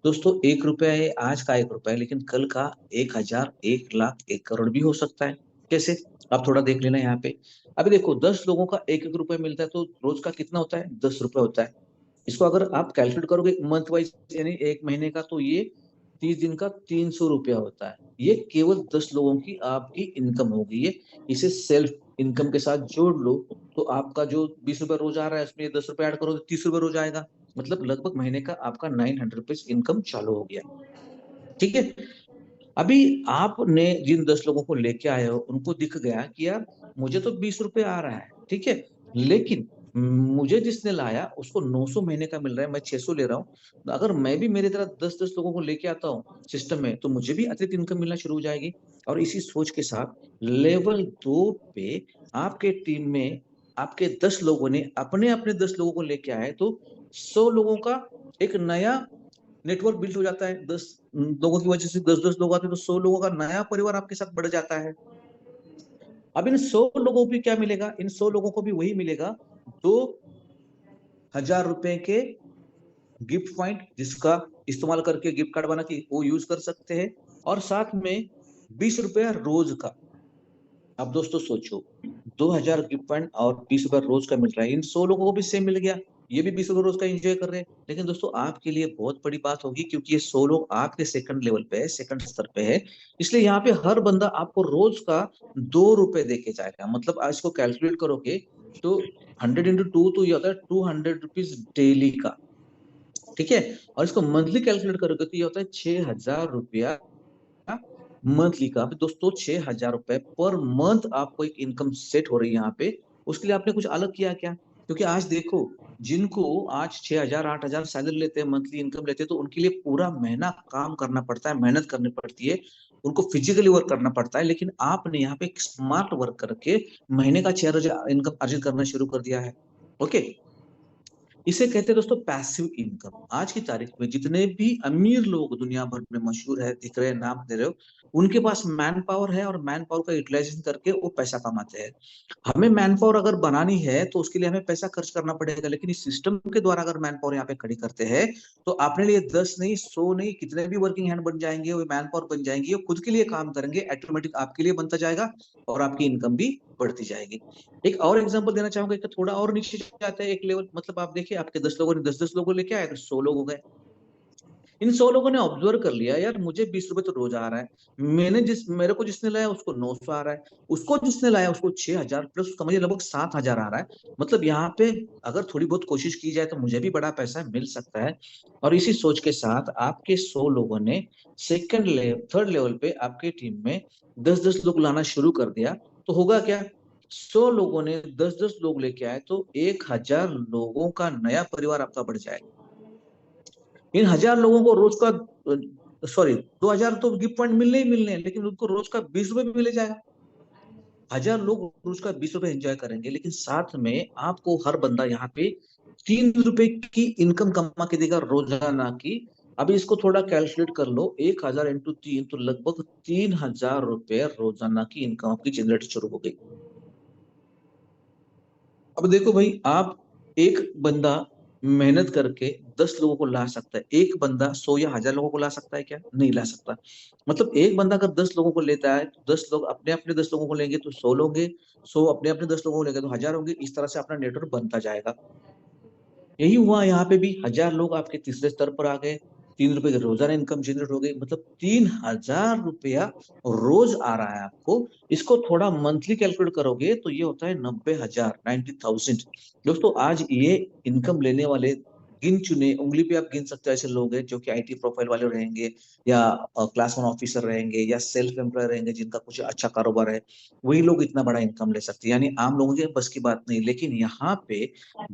दोस्तों 1 रुपया है, आज का 1 रुपया है, लेकिन कल का 1000 1 लाख 1 करोड़ भी हो सकता है। कैसे, आप थोड़ा देख लेना यहाँ पे। अभी देखो 10 लोगों का 1 1 रुपया मिलता है, तो रोज का कितना होता है, 10 रुपए होता है। इसको अगर आप कैलकुलेट करोगे मंथ वाइज, यानी एक महीने का, तो ये 30 दिन का 300 रुपया होता है। ये केवल 10 लोगों की आपकी इनकम होगी। ये इसे सेल्फ इनकम के साथ जोड़ लो, तो आपका जो 20 रुपया रोज आ रहा है, उसमें 10 रुपया ऐड करो तो 30 रुपये रोज आएगा, मतलब लगभग महीने का आपका 900 रुपीज इनकम चालू हो गया, ठीक है। अभी आपने जिन 10 लोगों को लेके आए हो उनको दिख गया कि यार मुझे तो 20 रुपए आ रहा है, ठीक है, लेकिन मुझे जिसने लाया उसको 900 महीने का मिल रहा है, मैं 600 ले रहा हूँ। अगर मैं भी मेरी तरह 10-10 लोगों को लेके आता हूँ सिस्टम में, तो मुझे भी अतिरिक्त इनकम मिलना शुरू हो जाएगी। और इसी सोच के साथ लेवल 2 पे आपके टीम में आपके 10 लोगों ने अपने अपने 10 लोगों को लेके आए, तो 100 लोगों का एक नया नेटवर्क बिल्ड हो जाता है। 10 लोगों की वजह से 10-10 लोग आते हैं, तो 100 लोगों का नया परिवार आपके साथ बढ़ जाता है। अब इन 100 लोगों को भी क्या मिलेगा? इन 100 लोगों को भी वही मिलेगा, 2,000 रुपए के गिफ्ट पॉइंट, जिसका इस्तेमाल करके गिफ्ट कार्ड बना के वो यूज कर सकते हैं, और साथ में 20 रुपया रोज का। अब दोस्तों सोचो, 2,000 गिफ्ट पॉइंट और 20 रुपया रोज का मिल रहा है, इन 100 लोगों को भी सेम मिल गया, ये भी 20 रुपये रोज का एंजॉय कर रहे हैं। लेकिन दोस्तों आपके लिए बहुत बड़ी बात होगी, क्योंकि ये 100 लोग आपके सेकंड लेवल पे है, सेकंड स्तर पे है, इसलिए यहाँ पे हर बंदा आपको रोज का 2 रुपए देके जाएगा। मतलब आज इसको कैलकुलेट करोगे तो 100 × 2 तो ये होता है 200 रुपीज डेली का, ठीक है। और इसको मंथली कैलकुलेट करोगे तो ये होता है 6,000 रुपया मंथली का। अभी दोस्तों 6,000 रुपए पर मंथ आपको एक इनकम सेट हो रही है यहाँ पे। उसके लिए आपने कुछ अलग किया क्या? क्योंकि आज देखो, जिनको आज 6,000 8,000 सैलरी लेते हैं, मंथली इनकम लेते हैं, तो उनके लिए पूरा महीना काम करना पड़ता है, मेहनत करनी पड़ती है, उनको फिजिकली वर्क करना पड़ता है। लेकिन आपने यहाँ पे एक स्मार्ट वर्क करके महीने का 6,000 इनकम अर्जित करना शुरू कर दिया है। ओके, इसे कहते हैं दोस्तों पैसिव इनकम। आज की तारीख में जितने भी अमीर लोग दुनिया भर में मशहूर है, दिख रहे हैं, नाम दे रहे हो, उनके पास मैन पावर है और मैन पावर का यूटिलाइजेशन करके वो पैसा कमाते हैं। हमें मैन पावर अगर बनानी है तो उसके लिए हमें पैसा खर्च करना पड़ेगा, लेकिन इस सिस्टम के द्वारा अगर मैन पावर यहाँ पे खड़ी करते हैं, तो अपने लिए 10 नहीं, 100 नहीं, कितने भी वर्किंग हैंड बन जाएंगे, वो मैन पावर बन जाएंगी, वो खुद के लिए काम करेंगे, ऑटोमेटिक आपके लिए बनता जाएगा और आपकी इनकम भी बढ़ती जाएगी। एक और एग्जांपल देना चाहूंगा, एक थोड़ा और नीचे जाते हैं एक लेवल, मतलब आप देखिए आपके 10 लोगों ने 10-10 लोगों लेके आए तो 100 लोग हो गए। इन 100 लोगों ने ऑब्जर्व कर लिया, यार मुझे 20 रुपए तो रोज आ रहा है, मेरे को जिसने लाया उसको 900 आ रहा है, उसको जिसने लाया उसको 6,000 प्लस उसका मुझे लगभग 7,000 आ रहा है। मतलब यहाँ पे अगर थोड़ी बहुत कोशिश की जाए तो मुझे भी बड़ा पैसा मिल सकता है। और इसी सोच के साथ आपके 100 लोगों ने थर्ड लेवल पे आपके टीम में 10-10 लोग लाना शुरू कर दिया, तो होगा क्या? 100 लोगों ने 10-10 लोग लेके आए तो 1,000 लोगों का नया परिवार आपका बढ़ जाएगा। इन 1,000 लोगों को रोज का, सॉरी, 2,000 तो गिफ्ट पॉइंट मिलने ही मिलने हैं, लेकिन उनको रोज का 20 रुपए भी मिले जाएगा। 1,000 लोग रोज का 20 रुपए एंजॉय करेंगे, लेकिन साथ में आपको हर बंदा यहाँ पे 3 रुपए की इनकम कमा के देगा रोजाना की। अभी इसको थोड़ा कैलकुलेट कर लो, 1,000 × 3 तो लगभग 3,000 रुपए रोजाना की इनकम आपकी जनरेट शुरू हो गई। अब देखो भाई, आप एक बंदा मेहनत करके 10 लोगों को ला सकता है, एक बंदा 100 या 1,000 लोगों को ला सकता है क्या? नहीं ला सकता। मतलब एक बंदा अगर 10 लोगों को लेता है तो 10 लोग अपने अपने 10 लोगों को लेंगे तो 100 लोग होंगे, 100 अपने अपने 10 लोगों को लेंगे तो 1,000 होंगे। इस तरह से अपना नेटवर्क बनता जाएगा। यही हुआ यहाँ पे भी, 1,000 लोग आपके तीसरे स्तर पर आ गए, 3 रुपए की रोजाना इनकम जनरेट हो गई, मतलब 3,000 रुपया रोज आ रहा है आपको। इसको थोड़ा मंथली कैलकुलेट करोगे तो ये होता है 90,000, 90,000। दोस्तों आज ये इनकम लेने वाले गिन चुने, उंगली पे आप गिन सकते हो ऐसे लोग हैं जो कि आईटी प्रोफाइल वाले रहेंगे, या क्लास 1 ऑफिसर रहेंगे, या सेल्फ एम्प्लॉय रहेंगे जिनका कुछ अच्छा कारोबार है, वही लोग इतना बड़ा इनकम ले सकते हैं। यानी आम लोगों के बस की बात नहीं। लेकिन यहाँ पे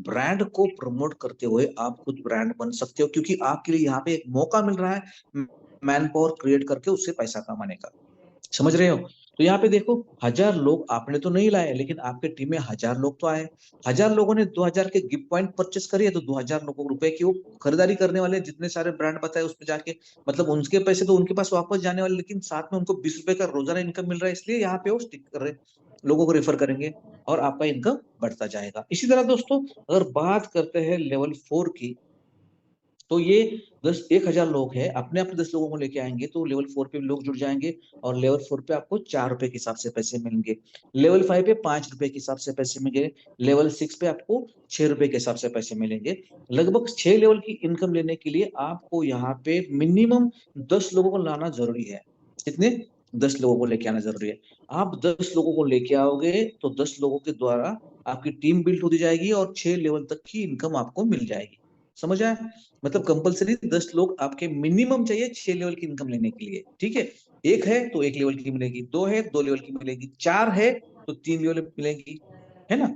ब्रांड को प्रमोट करते हुए आप खुद ब्रांड बन सकते हो, क्योंकि आपके लिए यहाँ पे एक मौका मिल रहा है मैन पावर क्रिएट करके उससे पैसा कमाने का। समझ रहे हो? तो यहाँ पे देखो, 1,000 लोग आपने तो नहीं लाए, लेकिन आपके टीम में 1,000 लोग तो आए। 1,000 लोगों ने 2,000 के गिफ्ट पॉइंट परचेस करिए, तो 2,000 लोगों रुपए की वो खरीदारी करने वाले, जितने सारे ब्रांड बताए उसमें जाके, मतलब उनके पैसे तो उनके पास वापस जाने वाले, लेकिन साथ में उनको 20 रुपए का रोजाना इनकम मिल रहा है, इसलिए यहाँ पे वो स्टिक कर रहे, लोगों को रेफर करेंगे और आपका इनकम बढ़ता जाएगा। इसी तरह दोस्तों अगर बात करते हैं लेवल 4 की, तो ये 1,000 लोग हैं, अपने अपने 10 लोगों को लेके आएंगे तो लेवल 4 पे लोग जुड़ जाएंगे, और लेवल 4 पे आपको 4 रुपए के हिसाब से पैसे मिलेंगे, लेवल 5 पे 5 रुपए के हिसाब से पैसे मिलेंगे, लेवल 6 पे आपको 6 रुपए के हिसाब से पैसे मिलेंगे। लगभग 6 लेवल की इनकम लेने के लिए आपको यहाँ पे मिनिमम 10 लोगों को लाना जरूरी है। कितने? 10 लोगों को लेके आना जरूरी है। आप 10 लोगों को लेके आओगे तो 10 लोगों के द्वारा आपकी टीम बिल्ड होती जाएगी और 6 लेवल तक की इनकम आपको मिल जाएगी। समझ आया? मतलब कंपलसरी 10 लोग आपके मिनिमम चाहिए 6 लेवल की इनकम लेने के लिए, ठीक है? एक है तो 1 लेवल की मिलेगी, 2 है 2 लेवल की मिलेगी, 4 है तो 3 लेवल की मिलेगी, है ना?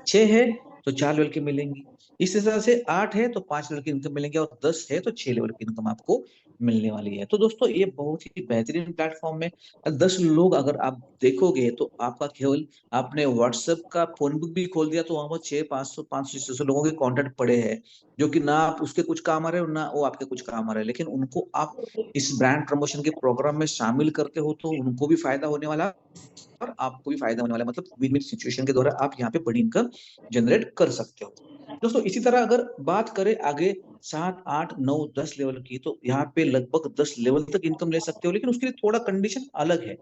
6 है तो 4 लेवल की मिलेंगी। इस तरह से 8 है तो 5 लेवल की इनकम मिलेंगे और 10 है तो 6 लेवल की इनकम आपको मिलने वाली है। तो दोस्तों ये बहुत ही बेहतरीन प्लेटफॉर्म है। 10 लोग अगर आप देखोगे तो आपका केवल आपने व्हाट्सएप का फोन बुक भी खोल दिया तो वहां पर 500 लोगों के कॉन्टेक्ट पड़े हैं, जो कि ना आप उसके कुछ काम आ रहे हो ना वो आपके कुछ काम आ रहे हैं, लेकिन उनको आप इस ब्रांड प्रमोशन के प्रोग्राम में शामिल करते हो तो उनको भी फायदा होने वाला है और आपको भी फायदा होने वाला है। मतलब विन विन सिचुएशन के द्वारा आप यहाँ पे बड़ी इनकम जनरेट कर सकते हो। दोस्तों इसी तरह अगर बात करें आगे 7, 8, 9, 10 लेवल की, तो यहाँ पे लगभग 10 लेवल तक इनकम ले सकते हो, लेकिन उसके लिए थोड़ा कंडीशन अलग है।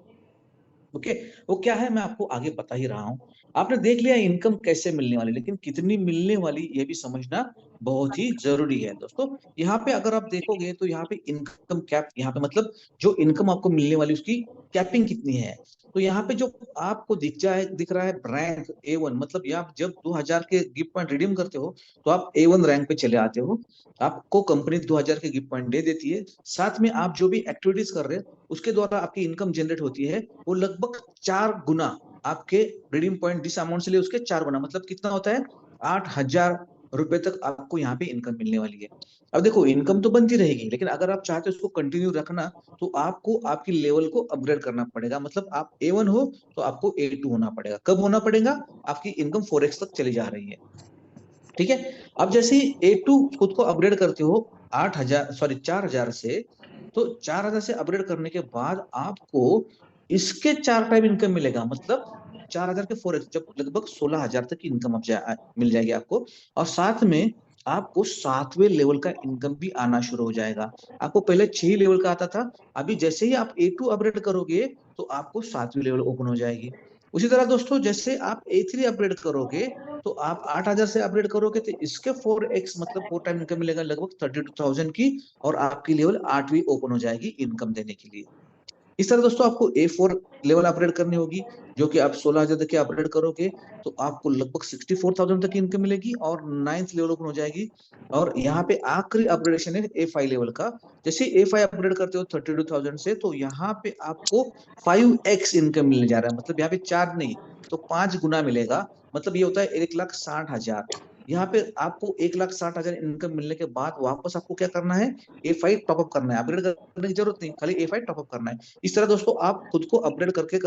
ओके, वो क्या है मैं आपको आगे बता ही रहा हूँ। आपने देख लिया इनकम कैसे मिलने वाली, लेकिन कितनी मिलने वाली ये भी समझना बहुत ही जरूरी है। दोस्तों यहाँ पे अगर आप देखोगे तो यहाँ पे इनकम कैप, यहाँ पे मतलब जो इनकम आपको मिलने वाली उसकी कैपिंग कितनी है। तो यहाँ पे जो आपको दिख रहा है रैंक A1, मतलब आप जब 2000 के गिफ्ट पॉइंट रिडीम करते हो तो आप A1 रैंक पे चले आते हो। आपको कंपनी 2000 के गिफ्ट पॉइंट दे देती है, साथ में आप जो भी एक्टिविटीज कर रहे हो उसके द्वारा आपकी इनकम जनरेट होती है, वो लगभग 4 गुना आपके रिडीम पॉइंट जिस अमाउंट से लिए उसके 4 गुना, मतलब कितना होता है 8,000 रुपए तक आपको यहाँ पे इनकम मिलने वाली है। अब देखो इनकम तो बनती रहेगी, लेकिन अगर आप चाहते हो उसको कंटिन्यू रखना तो आपको आपकी लेवल को अपग्रेड करना पड़ेगा। मतलब आप A1 हो तो आपको A2 होना पड़ेगा। कब होना पड़ेगा? आपकी इनकम 4x तक चली जा रही है, ठीक है? अब जैसे ही A2 खुद को अपग्रेड करते हो 4,000 से, तो 4,000 से अपग्रेड करने के बाद आपको इसके 4 टाइम इनकम मिलेगा। मतलब 4,000 के 4x, जब लगभग 16,000 तक की इनकम मिल जाएगी आपको। और साथ में आपको 7वें लेवल का इनकम भी आना शुरू हो जाएगा। आपको पहले 6 लेवल का आता था, अभी जैसे ही आप A2 अपग्रेड करोगे तो आपको 7वीं लेवल ओपन हो जाएगी। उसी तरह दोस्तों जैसे आप A3 अपग्रेड करोगे तो आप 8,000 से अपग्रेड करोगे तो इसके 4x मतलब 4 टाइम इनकम मिलेगा लगभग 32,000 की, और आपकी लेवल 8वीं ओपन हो जाएगी इनकम देने के लिए। इस तरह दोस्तों आपको A4 लेवल अपग्रेड करनी होगी, जो कि आप 16,000 तक के अपग्रेड करोगे तो आपको लगभग 64,000 तक की इनकम मिलेगी और 9th लेवल ओपन हो जाएगी। और यहाँ पे आखिरी अपग्रेडेशन है A5 लेवल का। जैसे A5 अपग्रेड करते हो 32,000 से, तो यहाँ पे आपको 5x इनकम मिलने जा रहा है। मतलब यहाँ पे 4 नहीं तो 5 गुना मिलेगा। मतलब ये होता है 1,60,000। यहाँ पे आपको 1,60,000 इनकम मिलने के बाद वापस आपको क्या करना है? A5 टॉपअप करना है, अपग्रेड करने की जरूरत नहीं, खाली A5 टॉपअप करना है। इस तरह दोस्तों आप खुद को अपग्रेड करके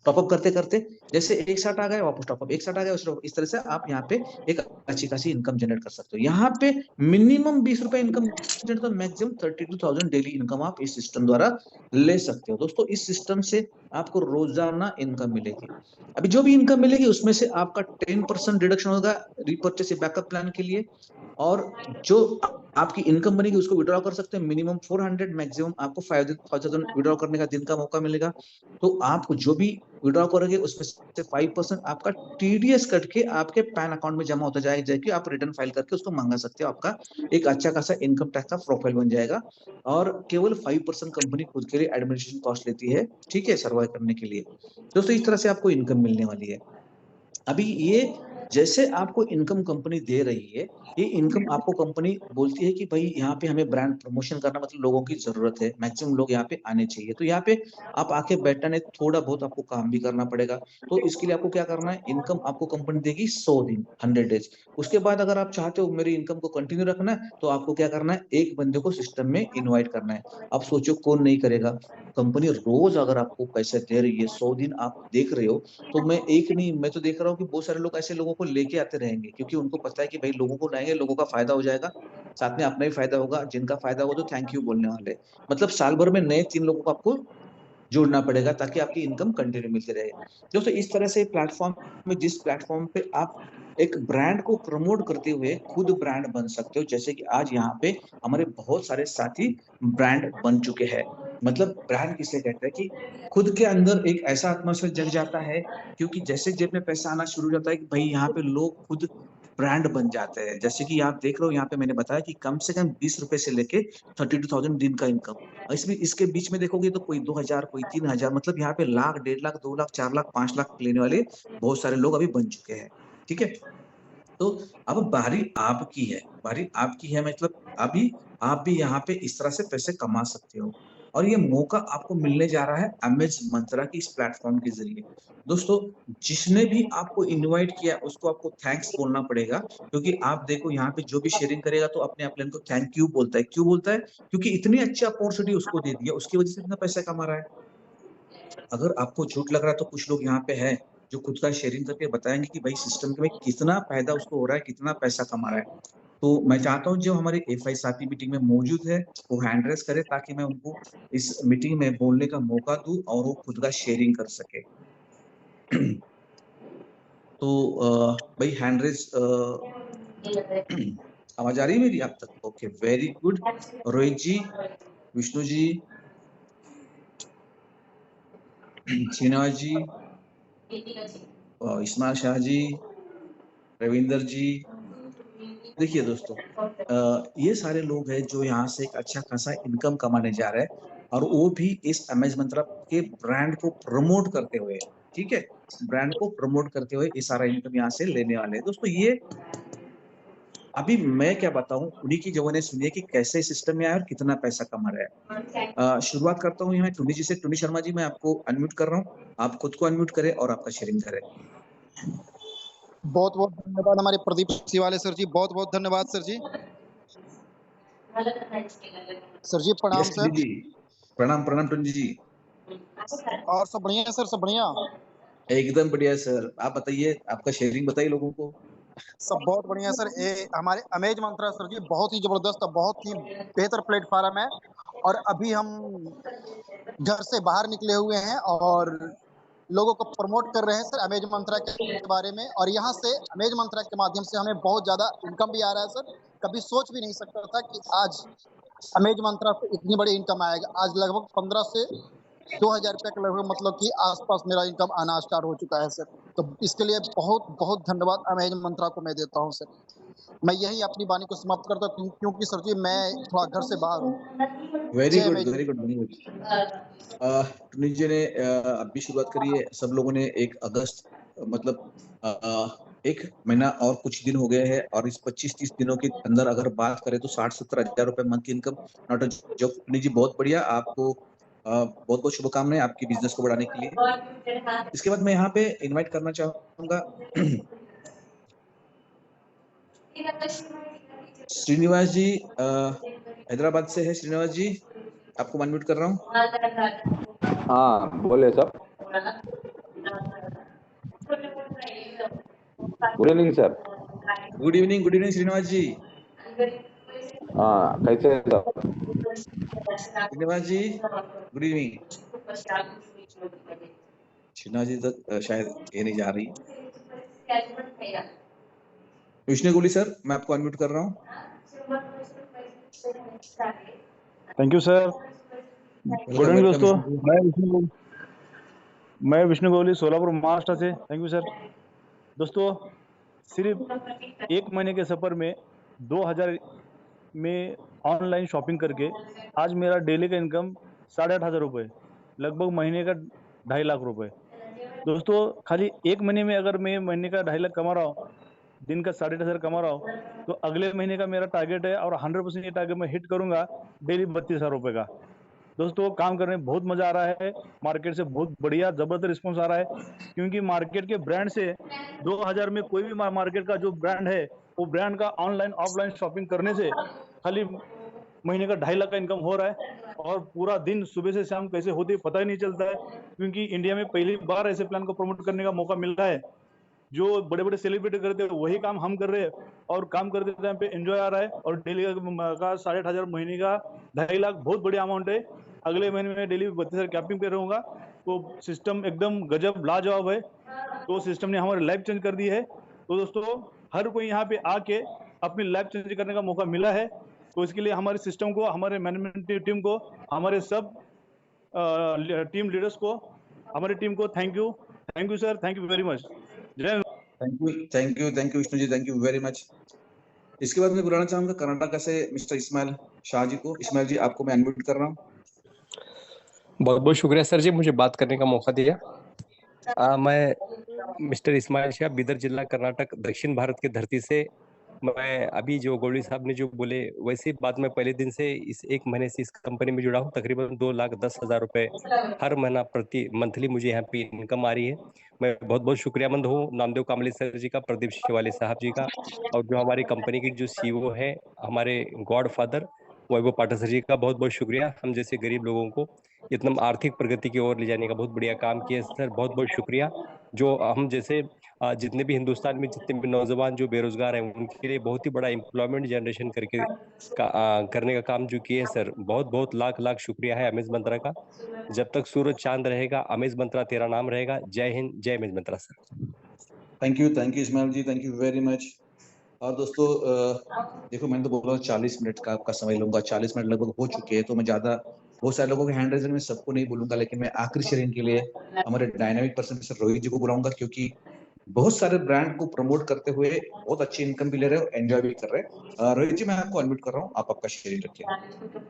टॉपअप करते करते जैसे एक साथ आ गए वापस टॉपअप, एक साथ आ गए इस तरह से आप यहाँ पे एक अच्छी खासी इनकम जनरेट कर सकते हो। यहाँ पे मिनिमम 20 रुपए इनकम जनरेट, तो मैक्सिमम 32,000 डेली इनकम आप इस सिस्टम द्वारा ले सकते हो। दोस्तों इस सिस्टम से आपको रोजाना इनकम मिलेगी। अभी जो भी इनकम मिलेगी उसमें से आपका 10% डिडक्शन होगा रिपर्चेस बैकअप प्लान के लिए, और जो आपकी इनकम बनेगी उसको विड्रॉ कर सकते हैं। मिनिमम 400, मैक्सिमम आपको 5,000 विड्रॉ करने का दिन का मौका मिलेगा। तो आप जो भी विड्रॉ करोगे उसमें से 5% आपका TDS कट के आपके पैन अकाउंट में जमा होता जाएगा, जैसे आप रिटर्न फाइल करके उसको मांगा सकते हो। आपका एक अच्छा खासा इनकम टैक्स का प्रोफाइल बन जाएगा, और केवल 5% कंपनी खुद के लिए एडमिनिस्ट्रेशन कॉस्ट लेती है, ठीक है, सर्वाइव करने के लिए। दोस्तों इस तरह से आपको इनकम मिलने वाली है। अभी ये जैसे आपको इनकम कंपनी दे रही है, ये इनकम आपको कंपनी बोलती है कि भाई यहाँ पे हमें ब्रांड प्रमोशन करना, मतलब लोगों की जरूरत है, मैक्सिमम लोग यहाँ पे आने चाहिए, तो यहाँ पे आप आके बैठना नहीं, थोड़ा बहुत आपको काम भी करना पड़ेगा। तो इसके लिए आपको क्या करना है, इनकम आपको कंपनी देगी 100 दिन, 100 डेज। उसके बाद अगर आप चाहते हो मेरी इनकम को कंटिन्यू रखना है तो आपको क्या करना है, एक बंदे को सिस्टम में इन्वाइट करना है। आप सोचो कौन नहीं करेगा? कंपनी रोज अगर आपको पैसे दे रही है, 100 दिन आप देख रहे हो, तो मैं एक नहीं, मैं तो देख रहा हूँ कि बहुत सारे लोग ऐसे लोगों को लेके आते रहेंगे, क्योंकि उनको पता है कि भाई लोगों को लाएंगे, लोगों का फायदा हो जाएगा, साथ में अपना भी फायदा होगा, जिनका फायदा होगा तो थैंक यू बोलने वाले। मतलब साल भर में नए 3 लोगों को आपको जोड़ना पड़ेगा ताकि आपकी इनकम कंटिन्यू मिलती रहे। दोस्तों इस तरह से प्लेटफॉर्म में, जिस प्लेटफॉर्म पे आप एक ब्रांड को प्रमोट करते हुए खुद ब्रांड बन सकते हो, जैसे कि आज यहाँ पे हमारे बहुत सारे साथी ब्रांड बन चुके हैं। मतलब ब्रांड किसे कहते हैं कि खुद के अंदर एक ऐसा एटमॉस्फेयर जग जाता है, क्योंकि जैसे जेब में पैसा आना शुरू हो जाता है कि भाई यहाँ पे लोग खुद ब्रांड बन जाते हैं। जैसे कि आप देख रहे हो यहाँ पे मैंने बताया कि कम से कम 20 रुपए से लेके 32,000 दिन का इनकम, इसमें इसके बीच में देखोगे तो कोई 2,000, कोई 3,000, मतलब यहाँ पे लाख, 1.5 लाख, 2 लाख, 4 लाख, 5 लाख लेने वाले बहुत सारे लोग अभी बन चुके हैं, ठीक है? तो अब बारी आपकी है, बारी आपकी है, मतलब अभी आप भी यहाँ पे इस तरह से पैसे कमा सकते हो और ये मौका आपको मिलने जा रहा है अमेज मंत्रा की इस प्लेटफॉर्म के जरिए। दोस्तों, जिसने भी आपको इनवाइट किया उसको आपको थैंक्स बोलना पड़ेगा, क्योंकि आप देखो यहाँ पे जो भी शेयरिंग करेगा तो अपने आप को थैंक यू बोलता है। क्यों बोलता है? क्योंकि इतनी अच्छी अपॉर्चुनिटी उसको दे दिया, उसकी वजह से इतना पैसा कमा रहा है। अगर आपको झूठ लग रहा है तो कुछ लोग यहाँ पे हैं जो खुद का शेयरिंग करके बताएंगे कि भाई सिस्टम में कितना फायदा उसको हो रहा है, कितना पैसा कमा रहा है। तो मैं चाहता हूँ जो हमारे एफआई साथी मीटिंग में मौजूद है वो हैंड रेस करे, ताकि मैं उनको इस मीटिंग में बोलने का मौका दूं और वो खुद का शेयरिंग कर सके। तो भाई हैंड रेस आवाज आ रही है मेरी आप तक? Okay, very good. Rohit ji, Vishnu ji, Srinivas ji, Ismail Shah ji, Ravinder ji. देखिए दोस्तों, ये सारे लोग हैं जो यहाँ से एक अच्छा खासा इनकम कमाने जा रहे हैं और वो भी इस अमेज मंत्रा के ब्रांड को प्रमोट करते हुए, ठीक है, ब्रांड को प्रमोट करते हुए ये सारा इनकम यहाँ से लेने वाले हैं। दोस्तों, ये अभी मैं क्या बताऊं, उन्हीं की जवानी सुनिए कि कैसे सिस्टम में आया और कितना पैसा कमा रहा है। शुरुआत करता हूँ यहाँ टुनी जी से। टुनी शर्मा जी, मैं आपको अनम्यूट कर रहा हूँ, आप खुद को अनम्यूट करें और आपका शेयरिंग करें। बहुत बहुत धन्यवाद हमारे प्रदीप सिवाले सर जी, बहुत बहुत धन्यवाद सर जी। सर जी प्रणाम यस टुनी सर। जी, प्रणाम प्रणाम टुनी जी। और सब बढ़िया है सर, सब बढ़िया। एकदम बढ़िया सर, आप बताइए, आपका शेयरिंग बताइए लोगों को। सब बहुत बढ़िया है सर। हमारे अमेज मंत्रा सर जी बहुत ही जबरदस्त, बहुत ही बेहतर प्लेटफॉर्म है। और अभी हम घर से बाहर निकले हुए हैं और लोगों को प्रमोट कर रहे हैं सर अमेज मंत्रा के बारे में। और यहाँ से अमेज मंत्रा के माध्यम से हमें बहुत ज्यादा इनकम भी आ रहा है सर। कभी सोच भी नहीं सकता था कि आज अमेज मंत्रा से इतनी बड़ी इनकम आएगा। आज लगभग 15 से 2000 रुपये के लगभग, मतलब कि आसपास मेरा इनकम आना स्टार्ट हो चुका है सर। तो इसके लिए बहुत बहुत धन्यवाद अमेज मंत्रा को मैं देता हूँ सर। मैं यही अपनी वाणी को समाप्त करता हूँ, क्योंकि सर जी मैं थोड़ा घर से बाहर हूँ। वेरी जय good, amaze. Very good, very good. Tuni ji ने अब भी शुरुआत करी है। सब लोगों ने 1 अगस्त, मतलब 1 महीना और कुछ दिन हो गए हैं और इस 25-30 दिनों के अंदर अगर बात करें तो 60-70 हजार रुपए मंथ की इनकम, नॉट अ जोक। टुनी जी बहुत बढ़िया, आपको बहुत बहुत शुभकामनाएं आपकी बिजनेस को बढ़ाने के लिए। इसके बाद मैं यहाँ पे इनवाइट करना चाहूंगा श्रीनिवास जी, हैदराबाद से है श्रीनिवास जी, आपको अनम्यूट कर रहा हूँ। हाँ बोले sir. Good evening sir. Good evening Srinivas ji. हाँ कैसे हैं sir? Srinivas ji, good evening. Srinivas ji तक शायद ये नहीं जा रही। विष्णु गोली सर, मैं आपको अनम्यूट कर रहा हूँ। Thank you sir. Good evening दोस्तों, मैं विष्णु गोली सोलापुर महाराष्ट्र से। Thank you sir. दोस्तों, सिर्फ 1 महीने के सफर में 2000 में ऑनलाइन शॉपिंग करके आज मेरा डेली का इनकम 8,500 रुपये, लगभग महीने का 2.5 लाख रुपए। दोस्तों, खाली 1 महीने में अगर मैं महीने का 2.5 लाख कमा रहा हूँ, दिन का 8,500 कमा रहा हूँ, तो अगले महीने का मेरा टारगेट है और 100% ये टारगेट मैं हिट करूंगा, डेली 32,000 रुपये का। दोस्तों, काम करने में बहुत मजा आ रहा है। मार्केट से बहुत बढ़िया जबरदस्त रिस्पॉन्स आ रहा है, क्योंकि मार्केट के ब्रांड से 2000 में कोई भी मार्केट का जो ब्रांड है, वो ब्रांड का ऑनलाइन ऑफलाइन शॉपिंग करने से खाली महीने का 2.5 लाख का इनकम हो रहा है। और पूरा दिन सुबह से शाम कैसे होती है पता ही नहीं चलता है, क्योंकि इंडिया में पहली बार ऐसे प्लान को प्रमोट करने का मौका मिल रहा है। जो बड़े बड़े सेलिब्रिटी करते हैं वही काम हम कर रहे हैं, और काम करते टाइम पे एंजॉय आ रहा है। और डेली का 8,500 महीने का 2.5 लाख बहुत बड़ी अमाउंट है। अगले महीने में डेली 32,000 कैपिंग पे रहूंगा, तो सिस्टम एकदम गजब लाजवाब है। तो सिस्टम ने हमारी लाइफ चेंज कर दी है। तो दोस्तों, हर कोई यहाँ पे आके अपनी लाइफ चेंज करने का मौका मिला है। तो इसके लिए हमारे सिस्टम को, हमारे मैनेजमेंट टीम को, हमारे सब टीम लीडर्स को, हमारी टीम को thank you sir, thank you very much. Jay. Thank you Vishnu ji, thank you very much. इसके बाद मैं बुलाना चाहूंगा कर्नाटक से मिस्टर इस्माइल शाह जी को। इस्माइल जी, आपको मैं अनम्यूट कर रहा हूँ। बहुत बहुत शुक्रिया सर जी, मुझे बात करने का मौका दिया। मैं मिस्टर इस्माइल शाह, बिदर जिला, कर्नाटक, दक्षिण भारत की धरती से। मैं अभी जो गोल्डी साहब ने जो बोले वैसी बात, मैं पहले दिन से इस 1 महीने से इस कंपनी में जुड़ा हूँ। तकरीबन 2,10,000 रुपए हर महीना प्रति मंथली मुझे यहाँ पे इनकम आ रही है। मैं बहुत बहुत शुक्रियामंद हूँ नामदेव कामले सर जी का, प्रदीप शिवाले साहब जी का, और जो हमारी कंपनी की जो सीईओ है हमारे गॉड फादर वैभव पाठक सर जी का बहुत बहुत शुक्रिया। हम जैसे गरीब लोगों को इतना आर्थिक प्रगति की ओर ले जाने का बहुत बढ़िया काम किया सर, बहुत बहुत शुक्रिया। जो हम जैसे जितने भी हिंदुस्तान में जितने भी नौजवान जो बेरोजगार हैं उनके लिए बहुत ही बड़ा एम्प्लॉयमेंट जनरेशन करने का काम जो किए सर, बहुत बहुत लाख लाख शुक्रिया है अमेज मंत्रा का। जब तक सूरज चांद रहेगा अमेज मंत्रा तेरा नाम रहेगा। जय हिंद, जय Amaze Mantra sir. Thank you Ismail ji, thank you very much. और दोस्तों देखो, मैंने तो बोला 40 मिनट का आपका समय लूंगा, 40 मिनट लगभग हो चुके हैं, तो मैं ज्यादा बहुत सारे लोगों के हैंड रेजर में सबको नहीं बोलूंगा, लेकिन मैं आखिरी शेयरिंग के लिए हमारे डायनामिक पर्सन मिस्टर रोहित जी को बुलाऊंगा, क्योंकि बहुत सारे ब्रांड को प्रमोट करते हुए बहुत अच्छी इनकम भी ले रहे हो, एंजॉय भी कर रहे हैं। रोहित जी, मैं आपको अनम्यूट कर रहा हूँ, आप आपका शेयरिंग रखिए।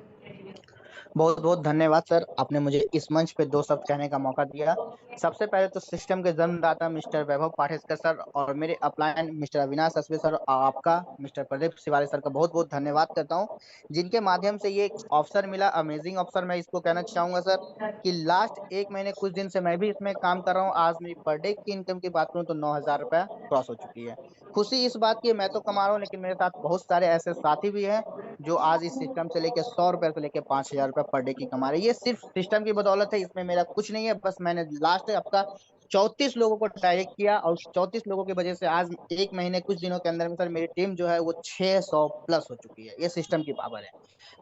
बहुत बहुत धन्यवाद सर, आपने मुझे इस मंच पे 2 शब्द कहने का मौका दिया। सबसे पहले तो सिस्टम के जन्मदाता मिस्टर वैभव पाठक सर और मेरे अपलायन मिस्टर अविनाश असबे सर, आपका मिस्टर प्रदीप शिवाले सर का बहुत बहुत धन्यवाद करता हूँ, जिनके माध्यम से ये अवसर मिला, अमेजिंग अवसर। मैं इसको कहना चाहूंगा सर कि लास्ट 1 महीने कुछ दिन से मैं भी इसमें काम कर रहा हूँ। आज मेरी पर डे की इनकम की बात करूँ तो 9,000 रुपया क्रॉस हो चुकी है। खुशी इस बात की, मैं तो कमा रहा हूँ लेकिन मेरे साथ बहुत सारे ऐसे साथी भी हैं जो आज इस सिस्टम से लेके 100 रुपए से लेके 5,000 रुपए पर डे की कमा रहे हैं। ये सिर्फ सिस्टम की बदौलत है, इसमें मेरा कुछ नहीं है। बस मैंने लास्ट आपका 34 लोगों को टारगेट किया और 34 लोगों की वजह से आज 1 महीने कुछ दिनों के अंदर में सर मेरी टीम जो है वो 600 प्लस हो चुकी है। ये सिस्टम की पावर है।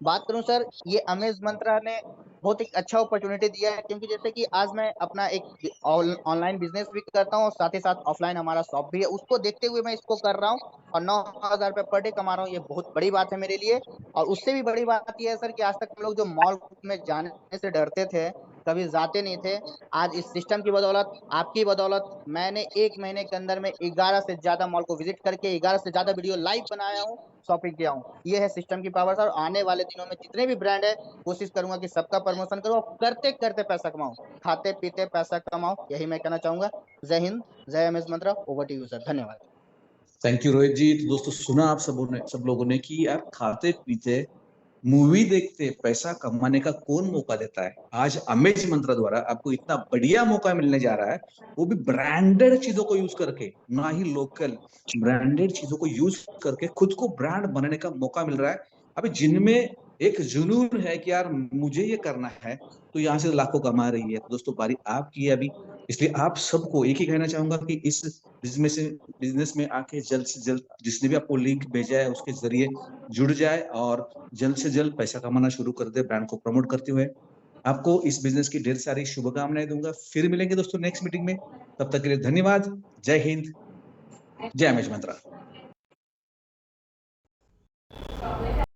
बात करूं सर, ये अमेज मंत्रा ने बहुत एक अच्छा अपॉर्चुनिटी दिया है, क्योंकि जैसे कि आज मैं अपना एक ऑनलाइन बिजनेस भी करता हूँ और साथ ही साथ ऑफलाइन हमारा शॉप भी है, उसको देखते हुए मैं इसको कर रहा हूँ और 9,000 रुपये पर डे कमा रहा हूँ। ये बहुत बड़ी बात है मेरे लिए। और उससे भी बड़ी बात यह है सर कि आज तक हम लोग जो मॉल में जाने से डरते थे, कभी जाते नहीं थे, आज इस सिस्टम की बदौलत, आपकी बदौलत मैंने 1 महीने के अंदर में 11 से ज्यादा मॉल को विजिट करके 11 से ज्यादा वीडियो लाइव बनाया हूँ, शॉपिंग किया हूँ। ये है सिस्टम की पावर सर। आने वाले दिनों में जितने भी ब्रांड है कोशिश करूंगा कि सबका प्रमोशन करूँ और करते करते पैसा कमाऊं, खाते पीते पैसा कमाओ, यही मैं कहना चाहूंगा। जय हिंद, जय Amaze Mantra. Over to you sir, धन्यवाद। Thank you Rohit ji. तो दोस्तों, सुना आप सब लोगों ने कि यार खाते पीते मूवी देखते पैसा कमाने का कौन मौका देता है। आज अमेज मंत्रा द्वारा आपको इतना बढ़िया मौका मिलने जा रहा है, वो भी ब्रांडेड चीजों को यूज करके, ना ही लोकल, ब्रांडेड चीजों को यूज करके खुद को ब्रांड बनाने का मौका मिल रहा है। अभी जिनमें एक जुनून है कि यार मुझे ये करना है, तो यहाँ से लाखों कमा रही है। तो दोस्तों, बारी आपकी है अभी, इसलिए आप सबको एक ही कहना चाहूंगा कि इस बिजनेस में आके जल्द से जल्द जिसने भी आपको लिंक भेजा है उसके जरिए जुड़ जाए और जल्द से जल्द पैसा कमाना शुरू कर दे, ब्रांड को प्रमोट करते हुए। आपको इस बिजनेस की ढेर सारी शुभकामनाएं दूंगा। फिर मिलेंगे दोस्तों नेक्स्ट मीटिंग में, तब तक के लिए धन्यवाद। जय हिंद, जय अमेज मंत्रा।